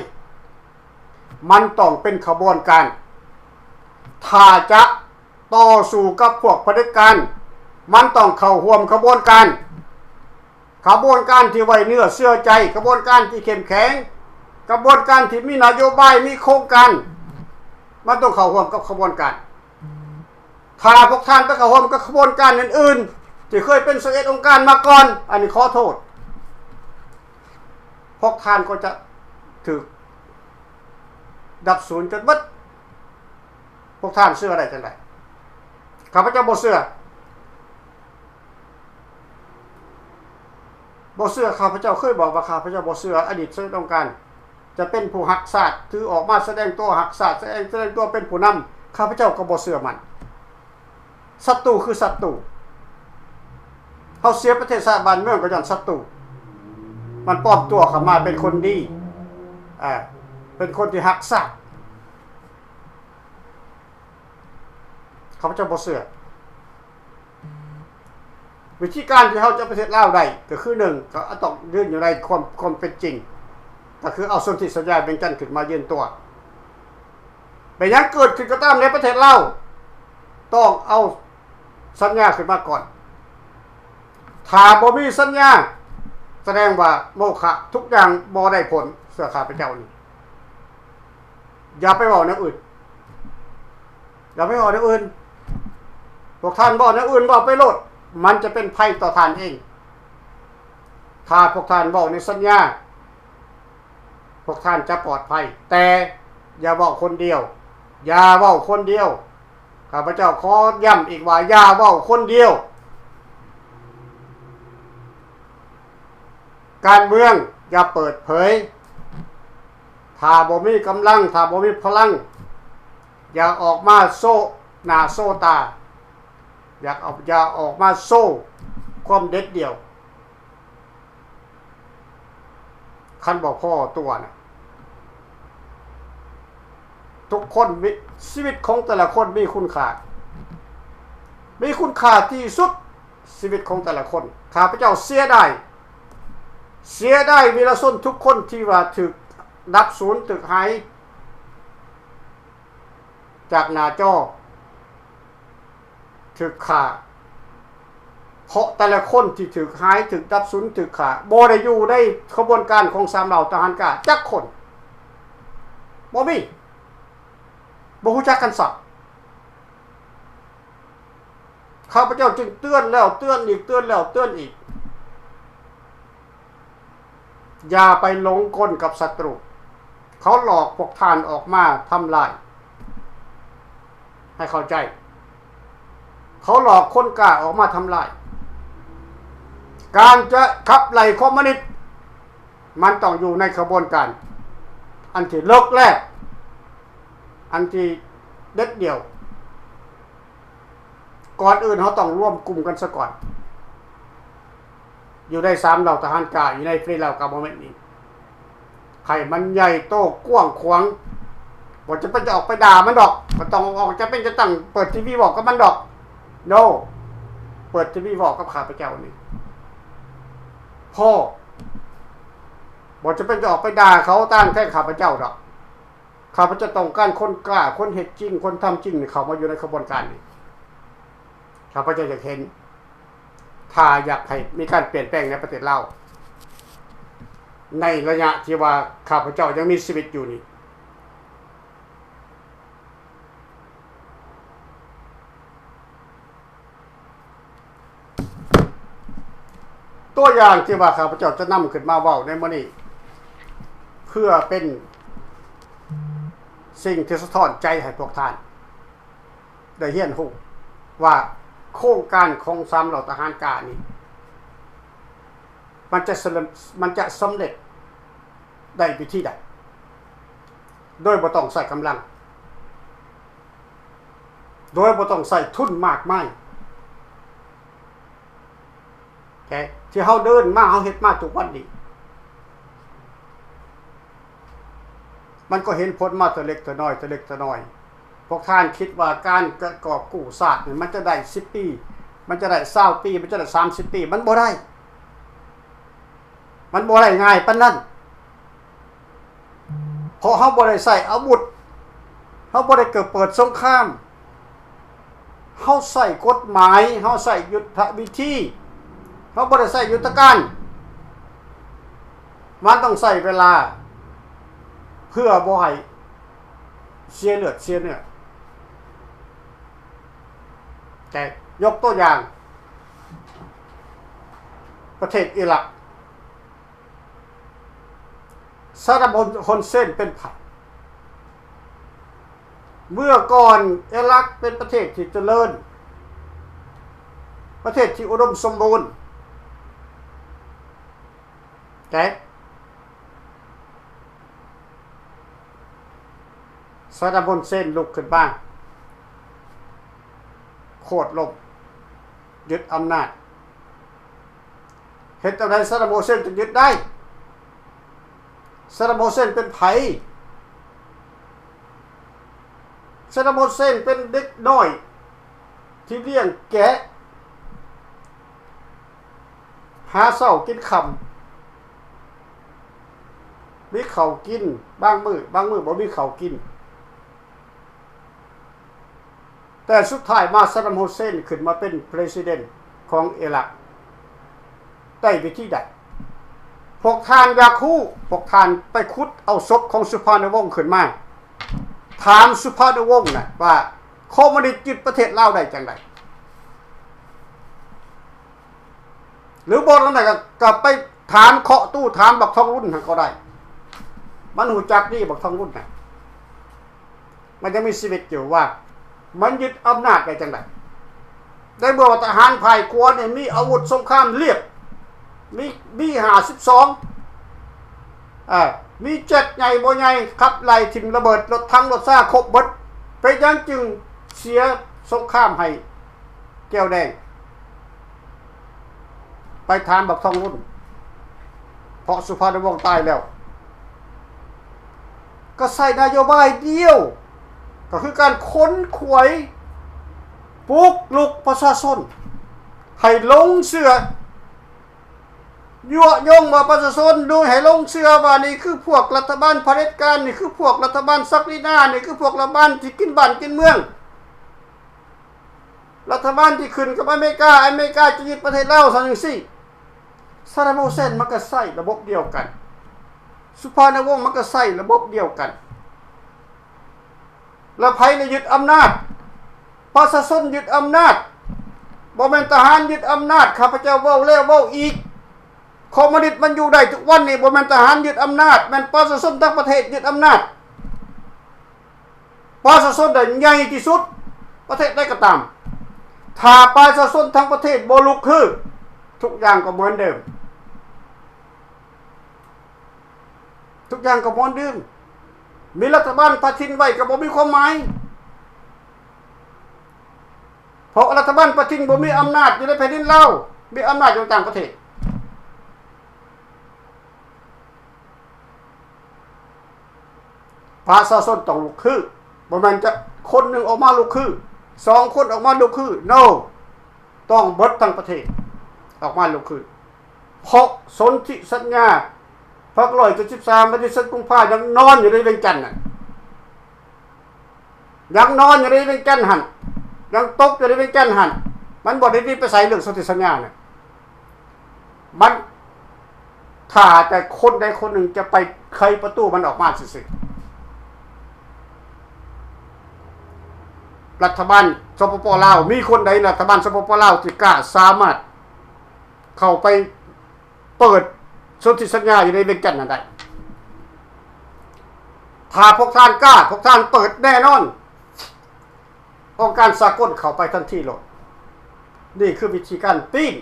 มันต้องเป็นขบวนการถ้าจะต่อสู้กับพวกเผด็จการมันต้องเข้าร่วมขบวนการที่ไว้เนื้อเชื่อใจขบวนการที่เข้มแข็งกระบวนการที่มีนโยบายมีโครงการมันต้องเข้าร่วมกับขบวนการถ้าพวกท่านไปเข้าร่วมกับขบวนการอื่นๆที่เคยเป็น11องค์การมาก่อนอันนี้ขอโทษพวกท่านก็จะถูกดับศูนย์จนหมดพวกท่านเชื่ออะไรจังได๋ข้าพเจ้าบ่เชื่อข้าพเจ้าเคยบอกว่าข้าพเจ้าบ่เชื่ออดีต11องค์การจะเป็นผู้หักศาสตร์ถือออกมาแสดงตัวหักศาสตร์แสดงตัวเป็นผู้นำข้าพเจ้าก็บ่เชื่อมันศัตรูคือศัตรูเฮาเสียประเทศชาติบ้านเมืองก็ย้อนศัตรูมันปลอมตัวเข้ามาเป็นคนดีเป็นคนที่หักศาสตร์ข้าพเจ้าบ่เชื่อวิธีการที่เฮาจะประเทศลาวได้ก็คือ1ก็ต้องยืนอยู่ในความเป็นจริงก็คือเอาสนธิสัญญาเป็นจันทร์ขึ้นมายืนตัวเป็นหยังเกิดขึ้นก็ตามในประเทศลาวต้องเอาสัญญาขึ้นมาก่อน ถ้าบ่มีสัญญาแสดงว่าโมฆะทุกอย่างบ่ได้ผลเสื้อข้าพเจ้านี่อย่าไปบอกแนวอื่นอย่าไปบอกแนวอื่นพวกท่านบอกแนวอื่นบอกไปโลดมันจะเป็นภัยต่อท่านเองถ้าพวกท่านบอกในสัญญาพวกท่านจะปลอดภัยแต่อย่าบอกคนเดียวอย่าเว้าคนเดียวข้าพเจ้าขอย้ำอีกว่าอย่าเว้าคนเดียวการเมืองอย่าเปิดเผยถ้าบ่มีกำลังถ้าบ่มีพลังอย่าออกมาโซ่หน้าโซ่ตาอย่าออกมาโซ่ความเด็ดเดี่ยวคันบอกพ่อตัวนะทุกคนชีวิตของแต่ละคนมีคุณค่าที่สุดชีวิตของแต่ละคนข้าพเจ้าเสียได้วีรชนทุกคนที่ว่าถึกดับศูนย์ถึกหายจากหน้าจอถึกขาเพราะแต่ละคนที่ถึกหายถึกดับศูนย์ถึกขาบ่ได้อยู่ในขบวนการของ3เหล่าทหารกล้าจักคนบ่มีบ่ฮู้จักกันสักข้าพเจ้าจึงเตือนแล้วเตือนอีกเตือนแล้วเตือนอีกอย่าไปหลงกลกับศัตรูเขาหลอกพวกท่านออกมาทำลายให้เข้าใจเขาหลอกคนกล้าออกมาทำลายการจะขับไล่คอมมิวนิสต์มันต้องอยู่ในขบวนการอันที่เลิกแรกอันที่เด็ดเดี่ยวก่อนอื่นเขาต้องร่วมกลุ่มกันซะก่อนอยู่ใน3เหล่าทหารกล้าอยู่ในฟรีเหล่ากับโมเมนต์นี้ใครมันใหญ่โตกว้างขวางบ่จะเป็นจะออกไปด่ามันดอกบ่ต้องออกจะเป็นจะตั้งเปิดทีวีบอกกับมันดอก no เปิดทีวีบอกกับข้าพเจ้านี่พ่อบ่จะเป็นจะออกไปด่าเขาต้านแค่ข้าพเจ้าดอกข้าพเจ้าต้องการคนกล้าคนเฮ็ดจริงคนทำจริงเขามาอยู่ในขบวนการนี้ข้าพเจ้าอยากเห็นถ้าอยากให้มีการเปลี่ยนแปลงในประเทศเราในระยะที่ว่าข้าพเจ้ายังมีชีวิตอยู่นี่ตัวอย่างที่ว่าข้าพเจ้าจะนำขึ้นมาเว้าในมื้อนี้เพื่อเป็นสิ่งที่สะท้อนใจให้พวกท่านได้เรียนรู้ว่าโครงการของ3เหล่าทหารกล้านี่มันจะสำเร็จได้วิธีใดโดยบ่ต้องใส่กำลังโดยบ่ต้องใส่ทุนมากมายแค่ที่เฮาเดินมาเฮาเฮ็ดมาทุกวันนี้มันก็เห็นผลมาแต่เล็กแต่น้อยพวกท่านคิดว่าการกอบกู้ชาติมันจะได้10ปีมันจะได้20ปีมันจะได้30ปีมันบ่ได้ง่ายปานนั้นเพราะเฮาบ่ได้ใช้อาวุธเฮาบ่ได้เปิดสงครามเฮาใช้กฎหมายเฮาใช้ยุทธวิธีเฮาบ่ได้ใช้ยุทธการมันต้องใช้เวลาเพื่อบ่ให้เสียเลือดเสียเนื้อแต่ยกตัวอย่างประเทศอิรักซาดัมฮุสเซนเป็นไผเมื่อก่อนอิรักเป็นประเทศที่เจริญประเทศที่อุดมสมบูรณ์แต่ซาดัมฮุสเซนลุกขึ้นบ้างโคตรลบยึดอำนาจเห็นจังได๋ซาดัมฮุสเซนจะยึดได้ซาดัมฮุสเซนเป็นไผซาดัมฮุสเซนเป็นเด็กน้อยที่เลี้ยงแกะหาเช้ากินค่ำมีข้าวกินบางมื้อบ่มีข้าวกินแต่สุดท้ายมาซาดัมฮุสเซนขึ้นมาเป็นประธานาธิบดีของอิรัก ได้วิธีใดพวกท่านอยากรู้พวกท่านไปขุดเอาศพของสุภาณวงศ์ขึ้นมาถามสุภาณวงศ์น่ะว่าคอมมิวนิสต์ยึดประเทศลาวได้จังไดหรือบ่นั่นน่ะก็ไปถามเคาะตู้ถามบักทองรุ่นก็ได้มันหูจักนี่บักทองรุ่นน่ะมันจะมีชีวิตอยู่ว่ามันยึดอำนาจได้จังไดได้เมื่อว่าทหารภายครัวเนี่ยมีอาวุธสงครามเรียบมี52มีเจ็ดใหญ่บ่ใหญ่ขับไล่ถิ่มระเบิดรถทั้งรถซ่าครบหมดเป็นยังจึงเสียสงครามให้แก้วแดงไปถามบักทองรุ่นเพราะสุภาณวงศ์ตายแล้วก็ใส่นโยบายเดียวก็คือการค้นขวยปลุกลุกประชาชนให้ลงเชื่อยั่วยงว่าประชาชนดูให้ลงเชื่อว่านี่คือพวกรัฐบาลเผด็จการนี่คือพวกรัฐบาลซักลีนานี่คือพวกรัฐบาลที่กินบ้านกินเมืองรัฐบาลที่ขึ้นกับอเมริกาจะยึดประเทศลาวซะจังซี่ซาดามูเซนมันก็ใช้ระบบเดียวกันสุภาณวงศ์มันก็ใช้ระบบเดียวกันแล้วไผเลยยึดอำนาจประชาชนยึดอำนาจบ่แม่นทหารยึดอำนาจข้าพเจ้าเว้าแล้วเว้าอีกคอมมิวนิสต์มันอยู่ได้ทุกวันนี่บ่แม่นทหารยึดอำนาจแม่นประชาชนทั้งประเทศยึดอำนาจประชาชนได้ใหญ่ที่สุดประเทศใดก็ตามถ้าประชาชนทั้งประเทศบ่ลุกขึ้นทุกอย่างก็เหมือนเดิมทุกอย่างก็เหมือนเดิมมีรัฐบาลประทินไว้ก็บ่มีความหมายเพราะรัฐบาลประทินบ่มีอำนาจอยู่ในแผ่นดินลาวมีอำนาจอยู่ต่างประเทศประชาชนต้องลุกขึ้นบ่แม่นจะคนหนึ่งออกมาลุกขึ้น2คนออกมาลุกขึ้น no ต้องเบิดทั้งประเทศออกมาลุกขึ้นเพราะสนธิสัญญาพรรค173วันที่10กุมภาพันธ์ยังนอนอยู่ในเวียงจันทน์น่ะยังนอนอยู่ในเวียงจันทน์หั่นยังตกอยู่ในเวียงจันทน์หั่นมันบ่ได้ไปใส่เรื่องสนธิสัญญาน่ะมันถ้าแต่คนใดคนหนึ่งจะไปไขประตูมันออกมาซื่อๆรัฐบาลสปป.ลาวมีคนใดรัฐบาลสปป.ลาวที่กล้าสามารถเข้าไปเปิดสนธิสัญญาอยู่ในเวียงจันทน์นั่นได้ถ้าพวกท่านกล้าพวกท่านเปิดแน่นอนองค์การสากลเข้าไปทันทีโลดนี่คือวิธีการปีน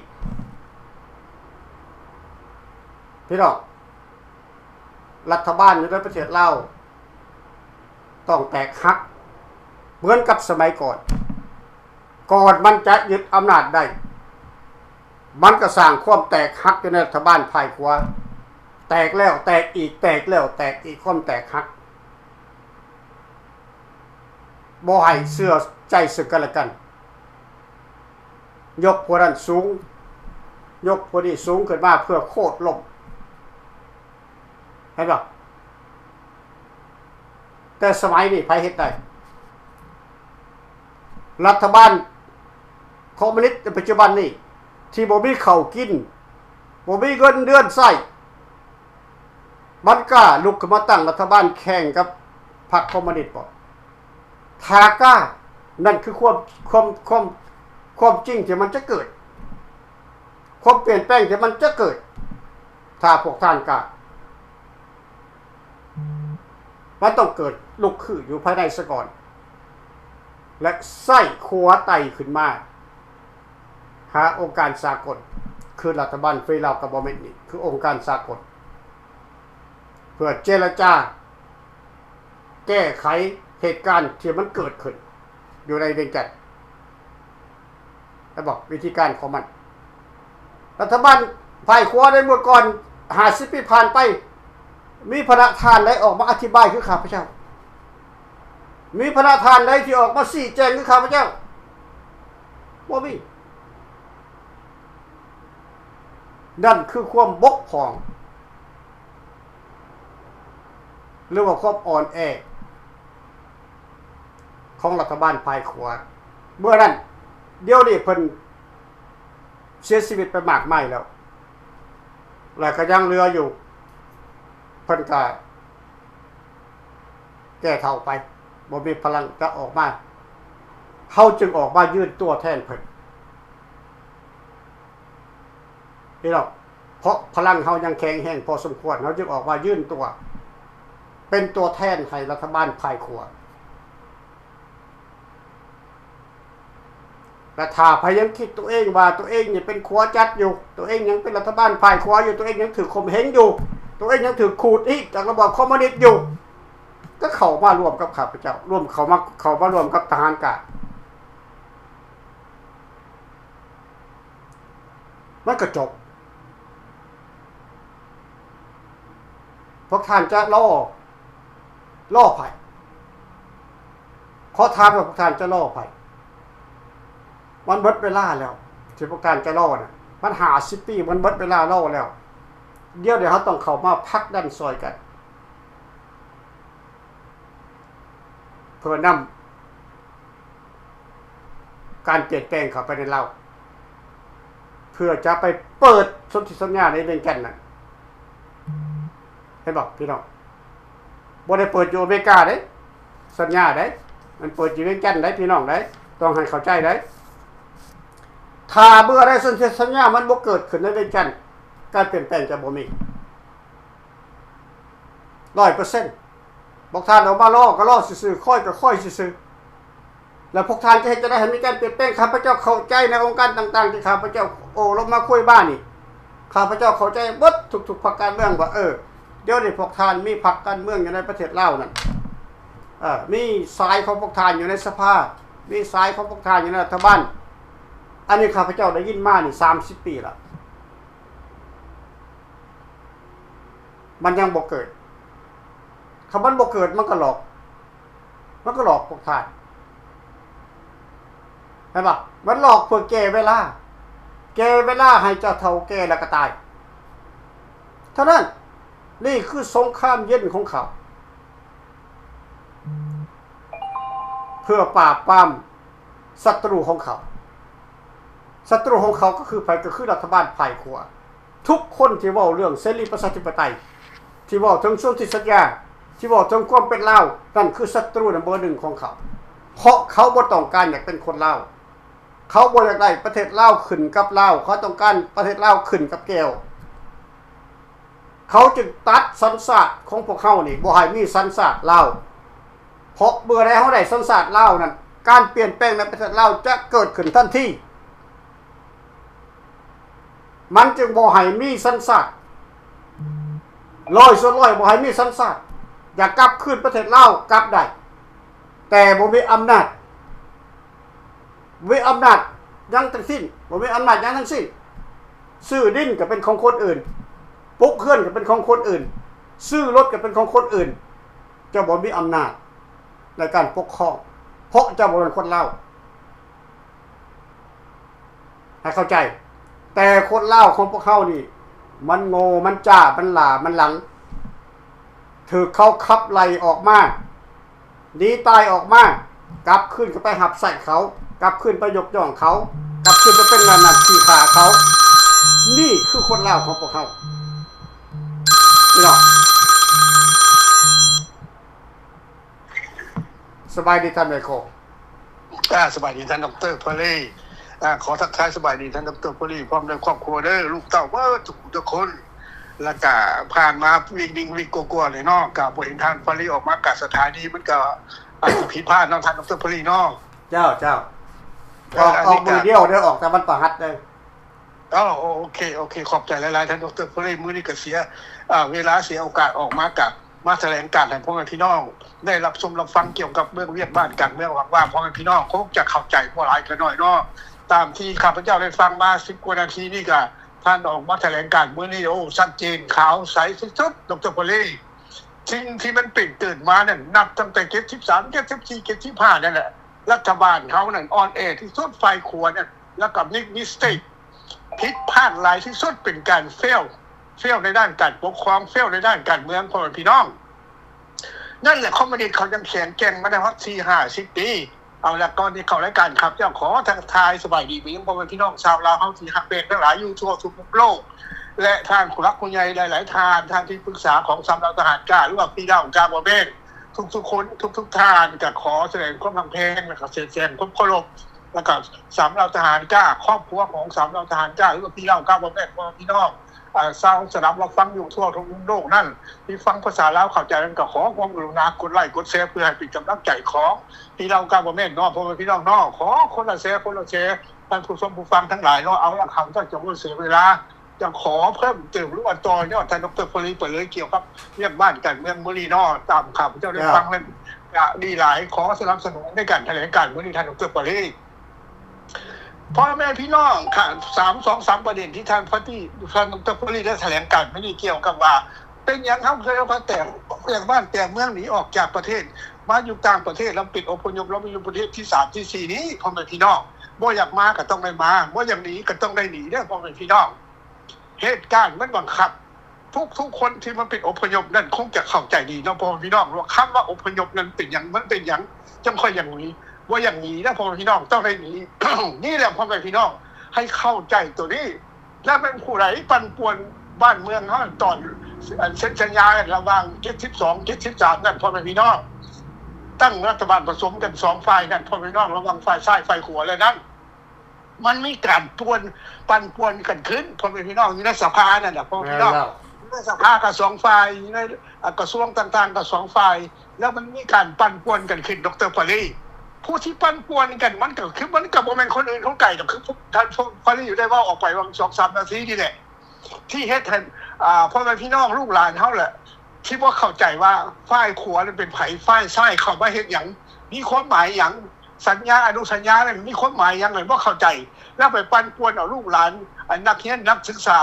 พี่น้องรัฐบาลอยู่ในประเทศลาวต้องแตกหักเหมือนกับสมัยก่อนมันจะยึดอำนาจได้มันก็สร้างความแตกหักอยู่ในรัฐบาลภายขวาแตกแล้วแตกอีกแตกแล้วแตกอีกความแตกหักบ่ให้เชื่อใจซึ่งกันและกันยกพวกนั้นสูงยกพวกนี้สูงขึ้นมาเพื่อโค่นล้มเห็นป่ะแต่สมัยนี้ไผเฮ็ดได้รัฐบาลคอมมิวนิสต์ในปัจจุบันนี้ที่บ่มีข้าวกินบ่มีเงินเดือนใช้มันกล้าลุกขึ้นมาตั้งรัฐบาลแข่งกับพรรคคอมมิวนิสต์บ่ถ้ากล้านั่นคือความจริงที่มันจะเกิดความเปลี่ยนแปลงที่มันจะเกิดถ้าพวกท่านกล้ามันต้องเกิดลุกขึ้นอยู่ภายในซะก่อนและไส้ขัวไตขึ้นมาหาองค์การสากลคือรัฐบาลฟรีลาวกับบ่แม่นนี่คือองค์การสากลเพื่อเจรจาแก้ไขเหตุการณ์ที่มันเกิดขึ้นอยู่ในเวียงจันทน์แล้วบอกวิธีการของมันรัฐบาลฝ่ายขวาในเมื่อก่อน50 ปีผ่านไปมีพระทานใดออกมาอธิบายคือข้าพเจ้ามีพระทานใดที่ออกมาชี้แจงคือข้าพเจ้าบ่มีนั่นคือความบกพร่องหรือว่าความอ่อนแอของรัฐบาลภายขวาเมื่อนั้นเดี๋ยวนี้เพิ่นเสียชีวิตไปมากมายแล้ว แล้วก็ยังเรืออยู่เพิ่นก็แก่เฒ่าไปบ่มีพลังจะออกมาเฮาจึงออกมายื่นตัวแทนเพิ่นพี่น้องเพราะพลังเฮายังแข็งแรงพอสมควรเฮาจึงออกมายื่นตัวเป็นตัวแทนให้รัฐบาลพ่ายขัวแต่ถ้าพยายามคิดตัวเองว่าตัวเองนี่เป็นขัวจัดอยู่ตัวเองยังเป็นรัฐบาลพ่ายขัวอยู่ตัวเองยังถือข่มเหงอยู่ตัวเองยังถือขูดอีกจากระบอบคอมมิวนิสต์อยู่ก็เข้ามารวมกับข้าพเจ้าเข้ามารวมกับทหารกามันก็จบพวกท่านจะล่อไผ่ขอถามว่าพวกท่านจะล่อไผ่มันเบิดเวลาแล้วที่พวกท่านจะล่อน่ะมัน50 ปีมันเบิดเวลาล่อแล้วเดี๋ยวเขาต้องเข้ามาพักดันซอยกันเพื่อนำการเปลี่ยนแปลงเข้าไปในเราเพื่อจะไปเปิดสนธิสัญญาในเรื่องกันน่ะให้บอกพี่น้องบ่ได้เปิดอยู่อเมริกาเด้สัญญาเด้มันเปิดอยู่เวียงจันทน์ได้พี่น้องได้ต้องให้เข้าใจได้ถ้าเมื่อได้สนธิสัญญามันบ่เกิดขึ้นในเวียงจันทน์การเปลี่ยนแปลงจะบ่มี 100% บอกท่านออกมาล่อก็ล่อซื่อๆค่อยก็ค่อยซื่อๆแล้วพวกท่านจะเห็นจะได้ให้มีการเปลี่ยนแปลงข้าพเจ้าเข้าใจในองค์การต่างๆที่ข้าพเจ้าลงมาคุยบ้านนี่ข้าพเจ้าเข้าใจเบิดทุกๆพรรคการเมืองว่าเดี๋ยวนี้พวกท่านมีพรรคการเมืองอยู่ในประเทศลาวนั่นมีสายของพวกท่านอยู่ในสภามีสายของพวกท่านอยู่ในรัฐบาลอันนี้ข้าพเจ้าได้ยินมานี่30 ปีแล้วมันยังบ่เกิดคำว่าบ่เกิดมันก็หลอกพวกท่านเห็นปะมันหลอกเพื่อแก้เวลาให้เจ้าเฒ่าแก่แล้วก็ตายเท่านั้นนี่คือสงครามเย็นของเขาเพื่อปราบปรามศัตรูของเขาก็คือไปก็คือรัฐบาลพ่ายขัวทุกคนที่เว้าเรื่องเสรีประชาธิปไตยที่เว้าถึงสนธิสัญญาที่เว้าถึงความเป็นลาวนั่นคือศัตรูนัมเบอร์1ของเขาเพราะเขาบ่ต้องการอยากเป็นคนลาวเขาบ่อยากได้ประเทศลาวขึ้นกับลาวเขาต้องการประเทศลาวขึ้นกับแก้วเขาจึงตัดสัญชาติของพวกเขานี่บ่ให้มีสัญชาติลาวเพราะเมื่อใดเฮาได้สัญชาติลาวนั้นการเปลี่ยนแปลงในประเทศลาวจะเกิดขึ้นทันทีมันจึงบ่ให้มีสัญชาติ100%บ่ให้มีสัญชาติอยากกลับคืนประเทศลาวกลับได้แต่บ่มีอำนาจยังทั้งสิ้นบ่มีอำนาจยังทั้งสิ้นซื้อดินก็เป็นของคนอื่นปลูกเรือนก็เป็นของคนอื่นซื้อรถก็เป็นของคนอื่นเจ้าบ่มีอำนาจในการปกครองเพราะเจ้าบ่เป็นคนลาวให้เข้าใจแต่คนลาวของพวกเขานี่มันโง่มันจ้ามันหลามันหลังถือเขาขับไล่ออกมาหนีตายออกมากลับขึ้นก็ไปหับใส่เขากลับขึ้นไปยกย่องเขากลับขึ้นไปเป็นงานหนักขี้ขาเขานี่คือคนลาวของพวกเขาพี่น้องสบายดีท่านไมโครสบายดีท่านดร.พอลลี่ขอทักทายสบายดีท่านดร.พอลลี่พร้อมด้วยครอบครัวเด้อลูกเต้าว่าทุกคนแล้วก็ผ่านมาวิ่งกลัวๆเลยเนาะกับบ่เห็นท่านพอลลี่ออกมากับสถานีมันก็อาจจะผิดพลาดเนาะท่านดร.พอลลี่เนาะเจ้าออกมือเดียวเด้อออกแต่มันประหัดเลยโอเคขอบใจหลายๆท่านดร.พอลลี่มื้อนี้ก็เสียเวลาเสียโอกาสออกมากับมาแถลงการณ์ให้พ่อแม่พี่น้องได้รับชมรับฟังเกี่ยวกับเรื่องเวียดบ้านกันเมืองหวังว่าพ่อแม่พี่น้องคงจะเข้าใจบ่หลายก็น้อยเนาะตามที่ข้าพเจ้าได้ฟังมา10กว่านาทีนี่ก็ท่านออกมาแถลงการณ์มื้อนี้ชัดเจนขาวใสสุดๆดร.พอลลี่สิ่งที่มันเป็นเกิดมานั่นนับตั้งแต่73 74 75นั่นแหละรัฐบาลเขานั่นออนแอร์ที่สุดไฟขัวนั่นแล้วกับมิสเทคผิดพลาดหลายที่สุดเป็นการเฟลในด้านการปกครองเฟลในด้านการเมืองพ่อแม่พี่น้องนั่นแหละคอมมิวนิสต์เขายังแข็งแกร่งมาได้ฮอด 4-50 ปีเอาละก่อนที่เข้ารายการครับเจ้าขอทักทายสบายดีไปยังพ่อแม่พี่น้องชาวลาวเฮาที่ฮักแพงทั้งหลายอยู่ทั่วทุกมุมโลก และทางผู้รักผู้ใหญ่หลายๆท่านที่ปรึกษาของสำนักทหารกล้าหรือว่าพี่น้องกาบ่แม่นทุกคนทุกท่านก็ขอแสดงความพังเพงและก็แสดงความเคารพแล้วก็สำนักทหารกล้าครอบครัวของสำนักทหารกล้าหรือว่าพี่น้องกาบ่แม่นพี่น้องชาวสนับรับฟังอยู่ทั่วทุกโลกนั่นที่ฟังภาษาลาวเข้าใจนั้นก็ขอความกรุณากดไลค์กดแชร์เพื่อให้เป็นกำลังใจของพี่น้องกาบ่แม่นเนาะพ่อแม่พี่น้องเนาะขอคนละแชร์ท่านผู้ชมผู้ฟังทั้งหลายเนาะเอาละคำถ้าจะบ่เสียเวลาจะขอเพิ่มเติมหรือว่าต่อยอดท่านดร.พลีเปิดเลยเกี่ยวกับเรื่องบ้านการเมืองมื้อนี้เนาะตามข่าวเจ้าได้ฟังแล้วดีหลายขอสนับสนุนในการแถลงการมื้อนี้ท่านดร.พลีพ่อแม่พี่น้องค่ะ3ประเด็นที่ท่านดร.พลีได้แถลงการมื้อนี้เกี่ยวกับว่าเป็นหยังเฮาเคยเอาแต่บ้านแต่เมืองหนีออกจากประเทศมาอยู่ต่างประเทศแล้วปิดอพยพแล้วไปอยู่ประเทศที่3ที่4นี้พ่อแม่พี่น้องบ่อยากมาก็ต้องได้มาบ่อยากหนีก็ต้องได้หนีเด้อพ่อแม่พี่น้องเหตุการณ์มันบังคับทุกคนที่มันเป็นอพยพนั่นคงจะเข้าใจดีเนาะพ่อพี่น้องว่าคำว่าอพยพนั้นเป็นอย่างมันเป็นอย่างจังค่อยอย่างนี้ว่าอย่างนี้นะพ่อพี่น้องต้องได้หนี นี่แหละพ่อพี่น้องให้เข้าใจตัวนี้และเป็นผู้ใดปั่นป่วนบ้านเมืองเฮาตอนเซ็นสัญญาระหว่าง72 73นั่นพ่อพี่น้องตั้งรัฐบาลผสมกัน2ฝ่ายนั่นพ่อพี่น้องระหว่างฝ่ายซ้ายฝ่ายขวาแล้วนั้นมันมีการปั่นป่วนกันขึ้นพ่อพี่น้องอยู่ในสภานั่นน่ะพ่อพี่น้องในสภาก็2ฝ่ายในกระทรวงต่างๆก็2ฝ่ายแล้วมันมีการปั่นป่วนกันขึ้นดร.พลีผู้ที่ปั่นป่วนกันมันก็คือมันก็บ่แม่นคนอื่นเขาไกลดอกคือท่านพลีอยู่ได้ว่าออกไปวัน 2-3 นาทีนี่แหละที่เฮ็ดให้พ่อแม่พี่น้องลูกหลานเฮาแหละที่บ่เข้าใจว่าฝ่ายขวานั้นเป็นไผฝ่ายซ้ายเข้ามาเฮ็ดหยังมีความหมายหยังสัญญาอนุสัญญานั้นมีความหมายหยังเลยบ่เข้าใจแล้วไปปั่นป่วนเอาลูกหลานนักเรียนนักศึกษา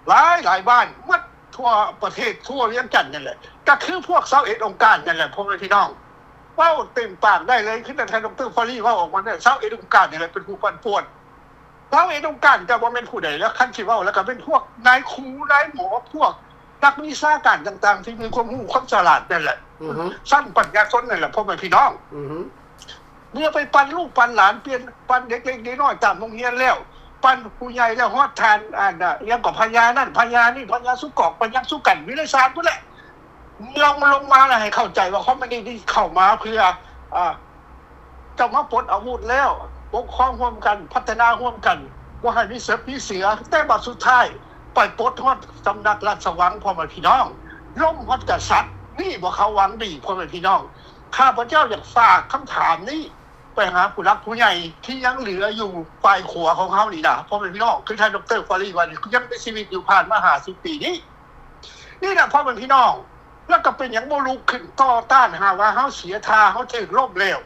หลายบ้านหมดทั่วประเทศทั่วเวียงจันทน์นั่นแหละก็คือพวก21องค์การนั่นแหละพ่อแม่พี่น้องเว้าเต็มปากได้เลยคือท่านดร.พลีเว้าออกมาเนี่ย21องค์การนี่แหละเป็นผู้ปั่นป่วน21องค์การก็บ่แม่นผู้ใดแล้วคันสิเว้าแล้วก็เป็นพวกนายครูนายหมอพวกนักวิชาการต่างๆที่มีความรู้ความฉลาดนั่นแหละสั้นปัญญาชนนั่นแหละพ่อแม่พี่น้องเมื่อไปปั่นลูกปั่นหลานเปลี่ยนปั่นเด็กๆน้อยๆตามโรงเรียนแล้วปั่นผู้ใหญ่แล้วฮอดทานยังกับพญานั่นพญานี่พญาสุกอกพญาสุกันวิไลศาสตร์พุ่นแหละลงมาแล้วให้เข้าใจว่าเขาไม่ได้เข้ามาเพื่อจะมาปลดอาวุธแล้วปกครองร่วมกันพัฒนาร่วมกันว่าให้มีเสือแต่บัดสุดท้ายไปปลดฮอดสำนักราชวังพ่อแม่พี่น้องล้มฮอดกษัตริย์นี่บ่เขาหวังดีพ่อแม่พี่น้องข้าพเจ้าอยากฝากคำถามนี้ไปหาผู้รักผู้ใหญ่ที่ยังเหลืออยู่ฝ่ายขวาของเขานี่นะพ่อแม่พี่น้องคือท่านดร.พลีวันนี้ยังมีชีวิตอยู่ผ่านมา50 ปีนี้นี่แหละพ่อแม่พี่น้องแล้วก็เป็นอย่างบ่ลุกขึ้นต่อต้านหาว่าเฮาเสียท่าเฮาถึกล้มเหลว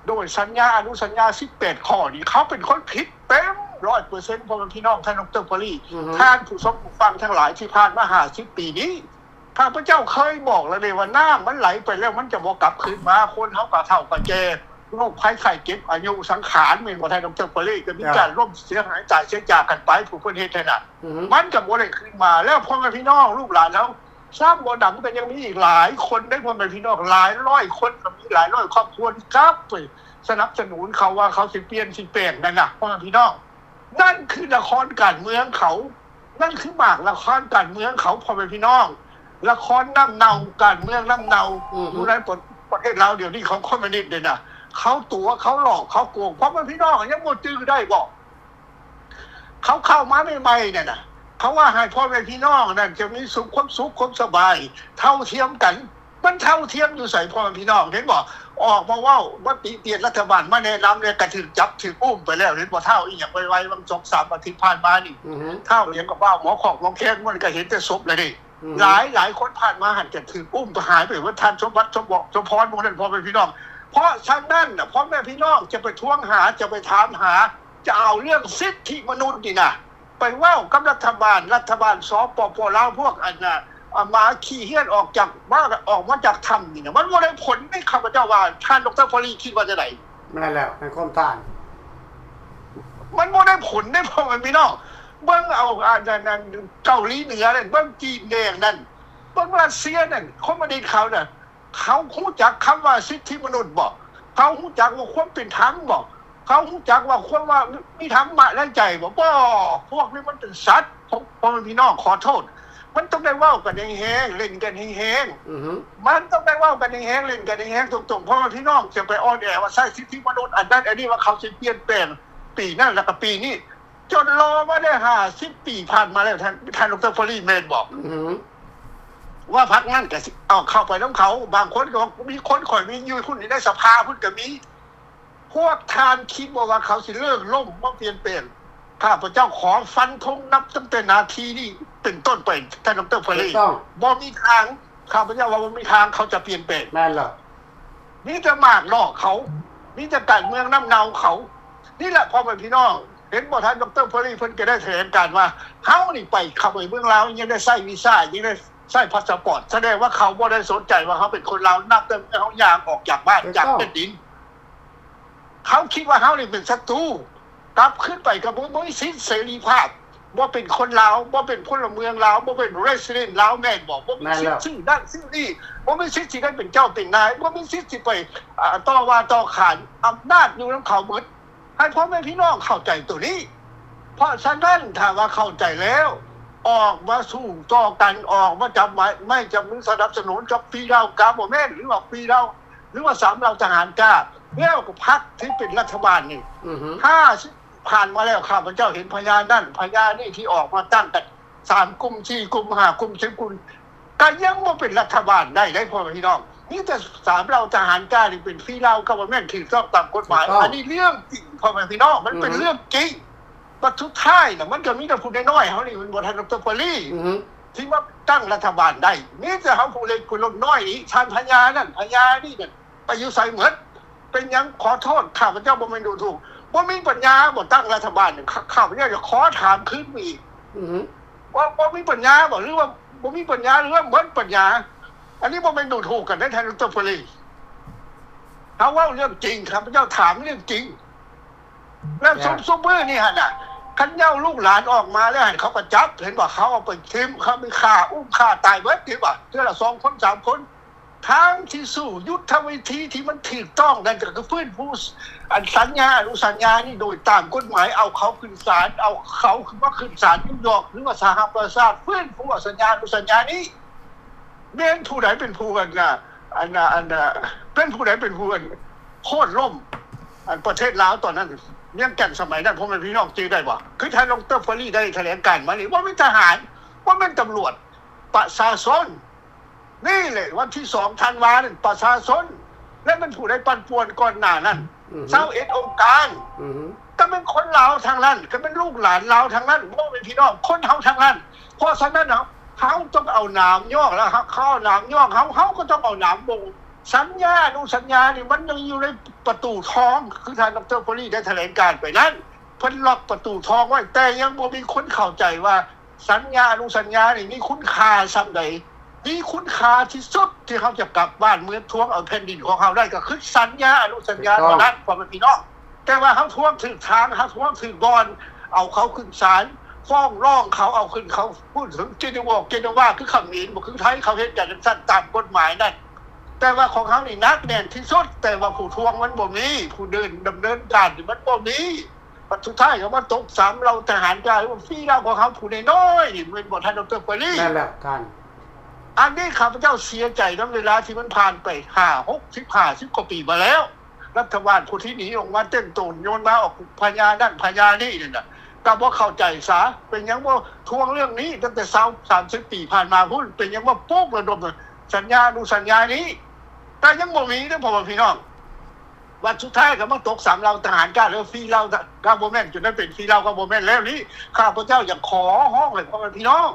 โดยสัญญาอนุสัญญา18ข้อนี้เขาเป็นคนผิดเต็ม 100% พ่อแม่พี่น้องท่านดร.พลีท่านผู้ชมผู้ฟังทั้งหลายที่ผ่านมา50 ปีนี้ข้าพเจ้าเคยบอกแล้วเลยว่าน้ำมันไหลไปแล้วมันจะบ่กลับคืนมาคนเฮาก็เฒ่าก็แก่โรคภัยไข้เจ็บอายุสังขารแม่นบ่ท่านดร.พลีก็มีการล้มเสียหายตายเสียจากกันไปผู้เพิ่นเฮ็ดให้น่ะมันก็บ่ได้คืนมาแล้วพ่อแม่พี่น้องลูกหลานเฮาทราบบ่ดำก็ยังมีอีกหลายคนได้พ่อแม่พี่น้องหลายร้อยคนก็มีหลายร้อยครอบครัวที่กลับไปสนับสนุนเขาว่าเขาสิเปลี่ยนสิแปลงนั่นน่ะพ่อแม่พี่น้องนั่นคือละครการเมืองเขานั่นคือหมากละครการเมืองเขาพ่อแม่พี่น้องละครน้ำเนาการเมืองน้ำเนาอยู่ในประเทศเราเดี๋ยวนี้ของคอมมิวนิสต์เนี่ยนะเขาตัวเขาหลอกเขาโกงเพราะมันพี่น้องยังหมดจื้อได้บอกเขาเข้ามาใหม่ๆเนี่ยนะเขาว่าให้พ่อแม่พี่น้องนั่นจะมีความสุขความสบายเท่าเทียมกันมันเท่าเทียมอยู่ใส่พ่อแม่พี่น้องเห็นบอกออกมาว่าตีเตียนรัฐบาลมาแนะนำเนี่ยกระถึงจับถึงอุ้มไปแล้วเห็นบอกเท่าอีกอย่างไวๆบาง 2-3 อาทิตย์ผ่านมานี่เท่าเลี้ยงกับว่าหมอของหมอแค้นมันก็เห็นแต่ศพเลยดิหลายคนผ่านมาหันจะถึงอุ้มหายไปว่าท่านสมบัติสมบอกสมพรพวกนั้นพ่อแม่พี่น้องเพราะฉะนั้นน่ะพ่อแม่พี่น้องจะไปทวงหาจะไปถามหาจะเอาเรื่องสิทธิมนุษย์นี่นะไปว่ากับรัฐบาลสปป.ลาวพวกมาขี้เหี้ยนออกมาจากถ้ำนี่นะมันบ่ได้ผลในข้าพเจ้าว่าท่านดร.พลีคิดว่าจะไหนแม่นแล้วในความต้านมันบ่ได้ผลได้พ่อแม่พี่น้องเบิ่งเอานั่นเกาหลีเหนือนั่นเบิ่งจีนแดงนั่นเบิ่งรัสเซียนั่นคอมมิวนิสต์เขาน่ะเขารู้จักคำว่าสิทธิมนุษย์บ่เขารู้จักว่าความเป็นธรรมบ่เข เขารู้จักว่าคนว่ามีธรรมะในใจบ่พวกนี้มันเป็นสัตว์พ่อแม่พี่น้องขอโทษมันต้องได้เว้ากันแห้งๆเล่นกันแห้งๆมันต้องได้เว้ากันแห้งๆเล่นกันแห้งๆตรงๆพ่อแม่พี่น้องจะไปอ้อนแอว่าใช้สิทธิมนุษย์อันนั้นอันนี้ว่าเขาสิเปลี่ยนแปลงปีนั้นแล้วก็ปีนี้จนรอมาได้50 ปีผ่านมาแล้วท่านดร.ฟรีแมนบอกว่าพรรคนั้นก็เอาเข้าไปนำเขาบางคนก็มีคนข่อยมีอยู่คุณในสภาพุ่นก็มีพวกทานคิดว่าเขาสิเลิกล่มบ่เปลี่ยนแปลงข้าพเจ้าขอฟันธงนับตั้งแต่นาทีนี้เป็นต้นไปท่านดร.ฟรีบ่มีทางข้าพเจ้าว่าบ่มีทางเขาจะเปลี่ยนแปลงแม่นล่ะนี่จะมากหลอกเขานี่จะการเมืองน้ำเนาเขานี่แหละพ่อแม่พี่น้องเห็นบ่ท่านดร.ฟรีเพิ่นก็ได้แถลงการว่าเฮานี่ไปเข้าไปเมืองลาวยังได้ใช้วีซ่ายังได้ใช้พาสปอร์ตแสดงว่าเขาบ่ได้สนใจว่าเขาเป็นคนลาวนับแต่เฮายางออกจากบ้านจากแผ่นดินเขาคิดว่าเฮานี่เป็นศัตรูกลับขึ้นไปกับบ่มีสิทธิเสรีภาพบ่เป็นคนลาวบ่เป็นพลเมืองลาวบ่เป็นเรสซิเดนต์ลาวแม่นบ่มีสิทธิ์ชื่อนั่นชื่อนี่บ่มีสิทธิ์ที่ได้เป็นเจ้าเป็นนายบ่มีสิทธิ์ที่ไปต่อว่าต่อขานอำนาจอยู่นำเขาหมดให้พ่อแม่พี่น้องเข้าใจตัวนี้เพราะฉะนั้นถ้าว่าเข้าใจแล้วออกมาสู้ต่อกันออกมาจับไม่จำเป็นสนับสนุนกับฟรีเรากาบ่แม่นหรือว่าฟรีเราหรือว่าสามเราทหารกล้าแล้วก็พรรคที่เป็นรัฐบาลนี่50ผ่านมาแล้วข้าพเจ้าเห็นพญานั่นพญานี่ที่ออกมาตั้งกัน3กลุ่ม4กลุ่ม5กลุ่ม10กลุ่มก็ยังบ่เป็นรัฐบาลได้พ่อแม่พี่น้องนี่แต่สามเราทหารกล้านี่เป็นฟรีเราก็บ่แม่นถูกต้องตามกฎหมายอันนี้เรื่องจริงพ่อแม่พี่น้องมันเป็นเรื่องจริงบัดสุดท้ายน่ะมันก็มีแต่ผู้น้อยๆเฮานี่มันบ่ทันดร.ปรีที่ว่าตั้งรัฐบาลได้มีแต่เฮาผู้เล็กผู้น้อยนี่ชานพญานั่นพญานี่นั่นไปอยู่ไสหมดเป็นหยังขอโทษข้าพเจ้าบ่แม่นดูถูกบ่มีปัญญาบ่ตั้งรัฐบาลข้าพเจ้าจะขอถามคืนอีกว่าบ่มีปัญญาบ่หรือว่าบ่มีปัญญาหรือว่าหมดปัญญาอันนี้บ่แม่นดูถูกกันได้ท่านดร.ปรีเฮาเว้าเรื่องจริงข้าพเจ้าถามเรื่องจริงแล้วซุปเปอร์นี่หั่นน่ะคันเย้าลูกหลานออกมาแล้วให้เขาก็จับเห็นว่าเขาเอาไปทิ่มเขามีฆ่าอุ้มฆ่าตายเบิดที่ว่าเทื่อละ2คน3คนทางที่สู้ยุทธวิธีที่มันถูกต้องนั่นก็คือฟื้นฟูอันสัญญาอนุสัญญานี่โดยตามกฎหมายเอาเขาขึ้นศาลเอาเขาขึ้นศาลนิวยอร์กหรือว่าสหประชาชาติฟื้นฟูสัญญาอนุสัญญานี้แม่นผู้ใดเป็นผู้กันน่ะอันเป็นผู้ใดเป็นผู้กันโค่นล่มอันประเทศลาวตอนนั้นเรื่องกันสมัยนั้นพ่อแม่พี่น้องจื้อได้บ่คือท่านดร.ฟรีได้แถลงการมานี่ว่าเป็นทหารว่าเป็นตำรวจประชาชนนี่แหละวันที่2ธันวาคมประชาชนและมันผู้ใดปั่นป่วนก่อนหน้านั้น21องค์การก็เป็นคนลาวทางนั้นก็เป็นลูกหลานลาวทางนั้นบ่เป็นพี่น้องคนเฮาทางนั้นเพราะฉะนั้นเฮาต้องเอานามย่อแล้วเขานามย่อเฮาก็ต้องเอานามบ่งสัญญาอนุสัญญานี่มันยังอยู่ในประตูทองคือท่านดร.ฟรีได้แถลงการไปนั้นเพิ่นล็อกประตูทองไว้แต่ยังบ่มีคนเข้าใจว่าสัญญาอนุสัญญานี่มีคุณค่าส่ำใดมีคุณค่าที่สุดที่เขาจะกลับบ้านเมืองทวงเอาแผ่นดินของเขาได้ก็คือสัญญาอนุสัญญาเท่านั้นพ่อแม่พี่น้องแต่ว่าเขาทวงถึงทางเขาทวงถึงบอนเอาเขาขึ้นศาลฟ้องร้องเขาเอาขึ้นเขาพูดถึงเจนีวาคือเขมรบ่คือไทยเขาเฮ็ดกันสั้นตามกฎหมายนั่นแต่ว่าของเขานี่นักแน่นที่สุดแต่ว่าผู้ทวงมันบ่มีผู้เดินดำเนินการนี่มันบ่มีปัจจุบันก็มาตก3เราทหารกล้าว่าฟรีเราของเขาผู้น้อยๆนี่เป็นบ่ท่านดร.ปรีนั่นแหละท่านอันนี้ข้าพเจ้าเสียใจนำเวลาที่มันผ่านไป50 กว่าปีมาแล้วรัฐบาลผู้ที่หนีออกมาเต้นตูนโยนมาออกพญานั่นพญานี่นั่นน่ะก็บ่เข้าใจซะเป็นหยังบ่ทวงเรื่องนี้ตั้งแต่30 ปีผ่านมาพุ่นเป็นหยังบ่ปุ๊กระดมสัญญาอนุสัญญานี้แต่ยังบ่มีเด้อพ่อพี่น้องวันสุดท้ายก็มาตก3เราทหารกล้าแล้วฟรีเราก็บ่แม่นจนได้เป็นฟรีเราก็บ่แม่นแล้วนี่ข้าพเจ้าอยากขอร้องให้พ่อพี่น้อง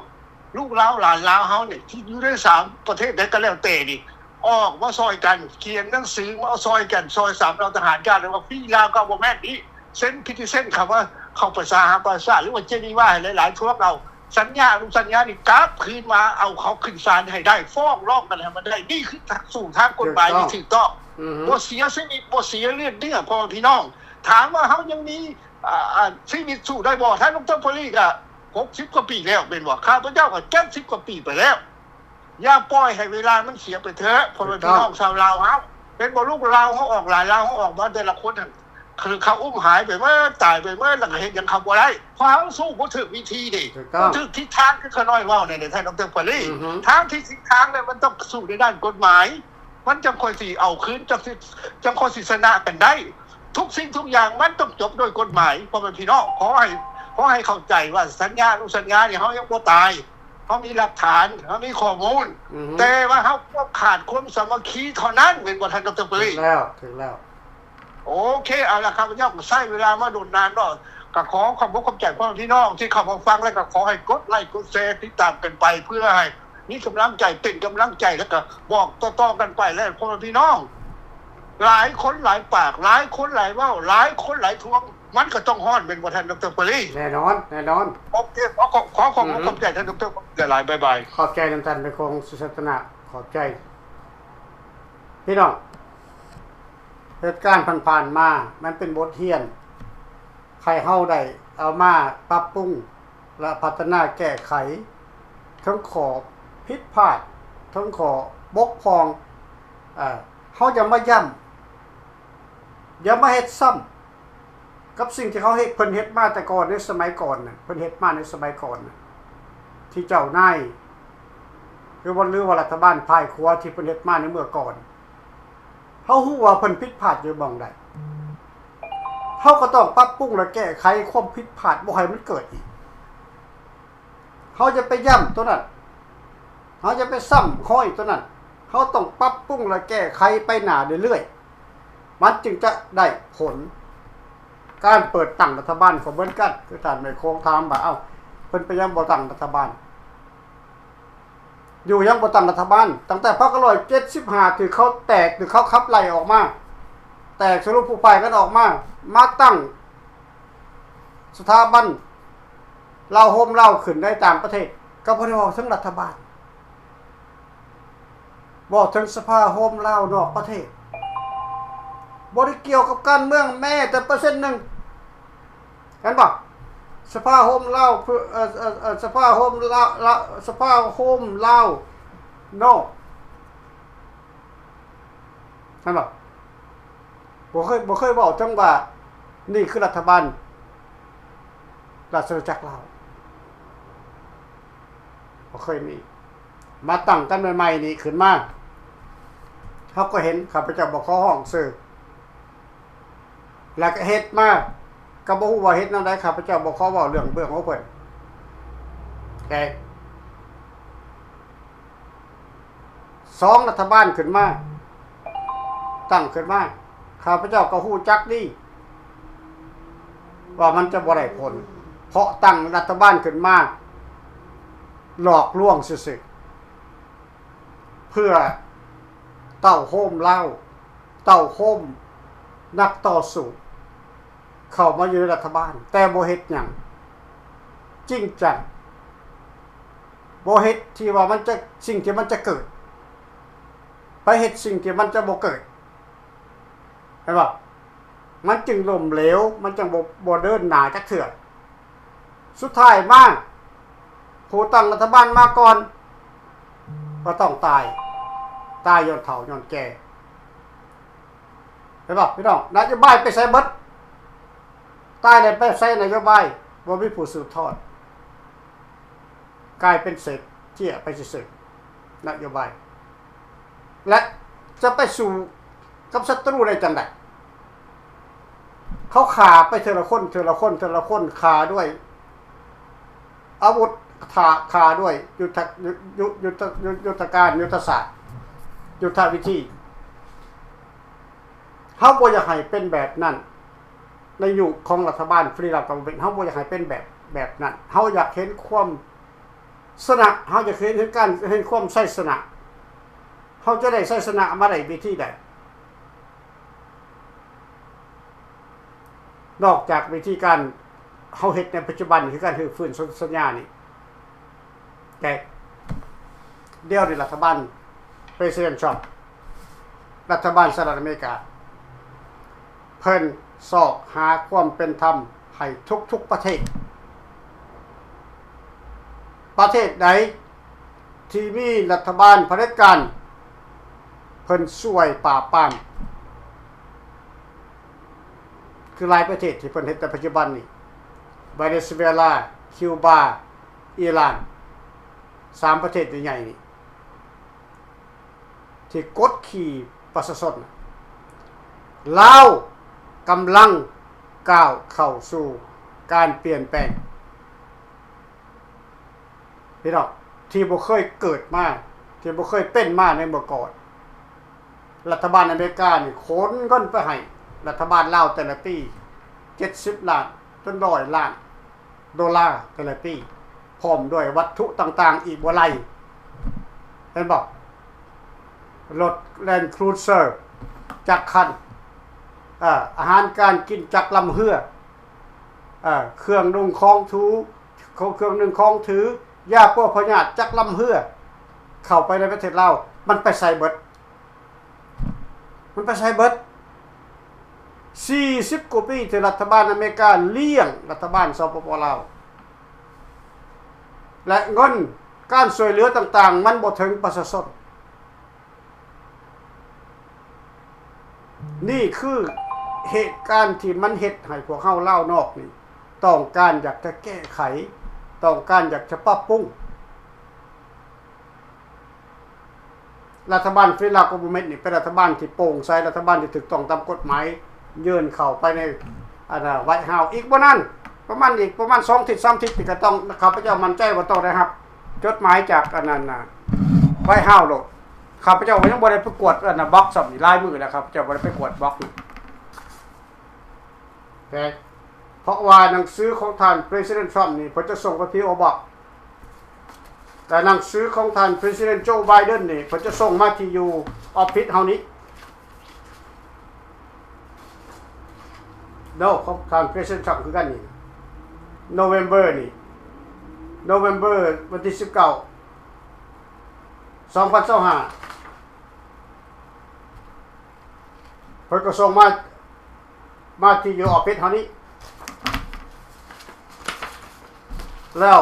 ลูกเราหลานเราเฮานี่ที่อยู่ใน3ประเทศใดก็แล้วแต่นี่ออกมาซอยกันเขียนหนังสือมาซอยกันซอย3เราทหารกล้าแล้วว่าฟรีเราก็บ่แม่นนี่เซ็นพิธีเซ็นคำว่าเข้าประชาหรือว่าเจนีวาหลายๆพวกเราสัญญาอนุสัญญานี่กลับคืนมาเอาเขาขึ้นศาลให้ได้ฟ้องร้องกันให้มันได้นี่คือสู่ทางกฎหมายที่ถูกต้องบ่เสียชีวิตบ่เสียเลือดเนื้อพ่อพี่น้องถามว่าเฮายังมีชีวิตสู้ได้บ่ท่านดร.ปรีก็60 กว่าปีแล้วเป็นบ่ข้าพเจ้าก็70 กว่าปีไปแล้วอย่าปล่อยให้เวลามันเสียไปเถอะพ่อพี่น้องชาวลาวเฮาเป็นบ่ลูกลาวเฮาออกหลายลาวเฮาออกมาแต่ละคน คือเขาอุ้มหายไปเมื่อตายไปเมื่อหลังเห็นยังขับว่าได้เพราะเขาสู้บ่ถึงวิธีดิบ่ถึงทิศทางคือขน้อยว่าเนี่ยท่านดร.ปรีทางที่ทิศทางเนี่ยมันต้องสู้ในด้านกฎหมายมันจังค่อยสิเอาคืนจังค่อยสิชนะกันได้ทุกสิ่งทุกอย่างมันต้องจบโดยกฎหมายพ่อแม่พี่น้องขอให้เข้าใจว่าสัญญาเนี่ยเฮายังบ่ตายเฮามีหลักฐานเฮามีข้อมูลแต่ว่าเฮาขาดความสามัคคีเท่านั้นเป็นบ่ท่านดร.ปรีถึงแล้วโอเคเอาละครับเจ้าก็ใช้เวลามาโดนนานเนาะก็ขอขอบคุณขอบใจพ่อพี่น้องที่เข้ามาฟังแล้วก็ขอให้กดไลค์กดแชร์ติดตามกันไปเพื่อให้มีกำลังใจเป็นกำลังใจแล้วก็บอกต่อๆกันไปแล้วพ่อพี่น้องหลายคนหลายปากหลายคนหลายเว้าหลายคนหลายทวงมันก็ต้องฮ้อนเป็นบ่ทันดร.ปรีแน่นอนโอเคขอขอบใจท่านดร.หลายบ๊ายบายขอบใจท่านเป็นคงสุสัตนะขอบใจพี่น้องเหตุการณ์ผ่านๆมามันเป็นบทเรียนใครเฮาได้เอามาปรับปรุงและพัฒนาแก้ไขทั้งขอผิดพลาดทั้งขอบกพร่องเฮาอย่ามาย้ำอย่ามาเฮ็ดซ้ำกับสิ่งที่เขาเพิ่นเฮ็ดมาแต่ก่อนในสมัยก่อนน่ะเพิ่นเฮ็ดมาในสมัยก่อนน่ะที่เจ้านายหรือว่ารัฐบาลภายครัวที่เพิ่นเฮ็ดมาในเมื่อก่อนเฮาฮู้ว่าเพิ่นผิดพลาดอยู่บ่องใดเฮาก็ต้องปรับปรุงและแก้ไขความผิดพลาดบ่ให้มันเกิดอีกเฮาจะไปย้ำตัวนั้นเฮาจะไปซ้ำห้อยตัวนั้นเฮาต้องปรับปรุงและแก้ไขไปหน้าเรื่อยๆมันจึงจะได้ผลการเปิดตั้งรัฐบาลก็เหมือนกันคือท่านไม่คงถามว่าเอ้าเพิ่นไปยังบ่ตั้งรัฐบาลอยู่ยังบ่ตั้งรัฐบาลตั้งแต่พรรค175ที่เขาแตกหรือเขาขับไล่ออกมาแตกสรุปผู้ฝ่ายกันออกมาตั้งสถาบันเราโฮมเราขึ้นได้ต่างประเทศก็บ่ได้บอกถึงรัฐบาลบอกถึงสภาโฮมเรานอกประเทศบ่ได้เกี่ยวกับการเมืองแม้แต่เปอร์เซ็นต์นึงเห็นบ่สภาโฮมเราสภาโฮมเราสภาโฮมเรานอกเห็นบ่บ่เคยบอกจังว่านี่คือรัฐบาลราชอาณาจักรลาวบ่เคยมีมาตั้งกันใหม่ๆนี่ขึ้นมาเขาก็เห็นข้าพเจ้าบ่ขอห้องซื้อแล้วก็เฮ็ดมาก็บ่ฮู้ว่าเฮ็ดแนวใดข้าพเจ้าบ่ขอเว้าเรื่องเบื้องของเพิ่นแต่2รัฐบาลขึ้นมาตั้งขึ้นมาข้าพเจ้าก็ฮู้จักดีว่ามันจะบ่ได้ผลเพราะตั้งรัฐบาลขึ้นมาหลอกลวงซื่อๆเพื่อเต้าโฮมเล่าเต้าโฮมนักต่อสู้เข้ามาอยู่ในรัฐบาลแต่บ่เฮ็ดหยังจริงจังบ่เฮ็ดที่ว่ามันจะสิ่งที่มันจะเกิดไปเฮ็ดสิ่งที่มันจะบ่เกิดเห็นบ่มันจึงล้มเหลวมันจึงบ่เดินหน้าจักเทื่อสุดท้ายมาผู้ตั้งรัฐบาลมาก่อนก็ต้องตายย้อนเฒ่าย้อนแก่เห็นบ่พี่น้องนโยบายไปใส่เบิดตายแล้วไปใส่นโยบายบ่มีผู้สืบทอดกลายเป็นเศษเจี้ยไปซื่อนโยบายและจะไปสู่กับศัตรูได้จังได๋เขาฆ่าไปทีละคนฆ่าด้วยอาวุธฆ่าด้วยยุทธการยุทธศาสตร์ยุทธวิธีเฮาบ่อยากให้เป็นแบบนั้นในยุคของรัฐบาลฟรีรัฐบาลเฮาบ่อยากให้เป็นแบบนั้นเฮาอยากเห็นความสนะเฮาอยากเห็นการเห็นความไสสนะเฮาจะได้ไสสนะมาได้วิธีใดนอกจากวิธีการเฮาเฮ็ดในปัจจุบันคือการฟื้นสัญญานี่แต่เดี๋ยวนี้รัฐบาลPresident Trump รัฐบาลสหรัฐอเมริกาเพิ่นสอกหาความเป็นธรรมให้ทุกประเทศใดที่มีรัฐบาลเผด็จการเพิ่นช่วยปราบปราม คือหลายประเทศที่เพิ่นเฮ็ดแต่ปัจจุบันนี่เวเนซุเอลาคิวบาอิหร่าน3ประเทศใหญ่ๆนี่ที่กดขี่ประชาชนลาวกำลังก้าวเข้าสู่การเปลี่ยนแปลงพี่น้องที่บ่เคยเกิดมาที่บ่เคยเป็นมาในเมื่อก่อนรัฐบาลอเมริกานี่ขนเงินไปให้รัฐบาลลาวแต่ละปี70 ล้านจน100 ล้านดอลลาร์แต่ละปีพร้อมด้วยวัตถุต่างๆอีกบ่ไหลเห็นบ่รถแลนด์ครูเซอร์จักรคันอาหารการกินจักรลำเฮือเครื่องนุ่งของถูเครื่องนึ่งของถือยาพวกพยาธิจักรลำเฮือเข้าไปในประเทศลาวมันไปใส่เบิด40 กว่าปีที่รัฐบาลอเมริกาเลี้ยงรัฐบาลสปป.ลาวและเงินการช่วยเหลือต่างๆมันบ่ถึงประชาชนนี่คือเหตุการณ์ที่มันเฮ็ดให้พวกเฮาลาวนอกนี่ต้องการอยากจะแก้ไขต้องการอยากจะปรับปรุงรัฐบาลฟรีลาวกอเมนต์นี่เป็นรัฐบาลที่โปร่งใสรัฐบาลที่ถูกต้องตามกฎหมายยื่นเข้าไปในไวท์เฮาส์อีกบ่นั้นประมาณ2 ทิศ 3 ทิศที่ก็ต้องข้าพเจ้ามั่นใจว่าต้องได้รับจดหมายจากอันนั้นไวท์เฮาส์โลดข้าพเจ้ายังบ่ได้ประกวดอันบล็อกซ้ำนี่ลายมือแล้วครับเจ้าบ่ได้ไปกวดบล็อกนี่แต่เพราะว่าหนังสือของท่าน President Trump นี่เพิ่นจะส่งไป PO Box แต่หนังสือของท่าน President Joe Biden นี่เพิ่นจะส่งมาที่อยู่ออฟฟิศเฮานี้ของท่าน President Trump คือกันนี่ November วันที่19 2025เพิ่นก็ส่งมาที่อยู่ออฟฟิศเฮานี้แล้ว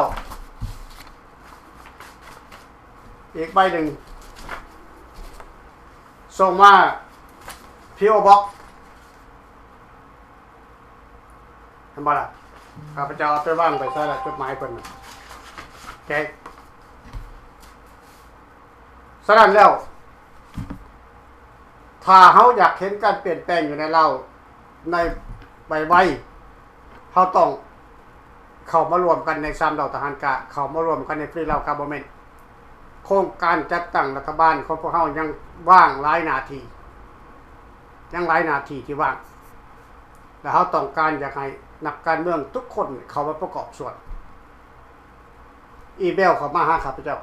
อีกใบหนึ่งส่งมา PO Box ทำบ่ล่ะข้าพเจ้าเอาไปวางไปใส่ละจดหมายเพิ่นน่ะแกฉะนั้นแล้วถ้าเฮาอยากเห็นการเปลี่ยนแปลงอยู่ในเราในใบเฮาต้องเข้ามารวมกันใน3เหล่าทหารกะเข้ามารวมกันในฟรีลาวกาบเมนต์โครงการจัดตั้งรัฐบาลของพวกเฮายังว่างหลายนาทีที่ว่างแล้วเฮาต้องการอยากให้นักการเมืองทุกคนเข้ามาประกอบส่วนอีเมลเข้ามาหาข้าพเจ้า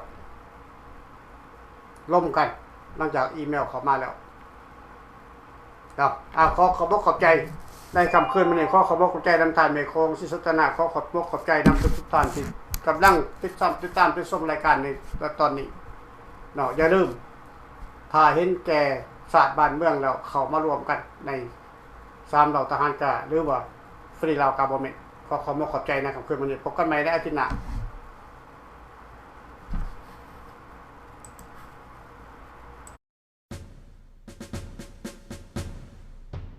ร่วมกันหลังจากอีเมลเข้ามาแล้วขอขอบใจในค่ำคืนมื้อนี้ขอขอบใจนำท่านแม่โคงศิษย์สนาขอขอบใจนำทุกท่านที่กำลังติดตามชมรายการในตอนนี้เนาะอย่าลืมถ้าเห็นแก่ศาสตร์บ้านเมืองแล้วเข้ามารวมกันใน3เหล่าทหารกะหรือว่าฟรีลาวกาบเมนต์ขอขอบใจในค่ำคืนมื้อนี้พบกันใหม่ในอาทิตย์หน้า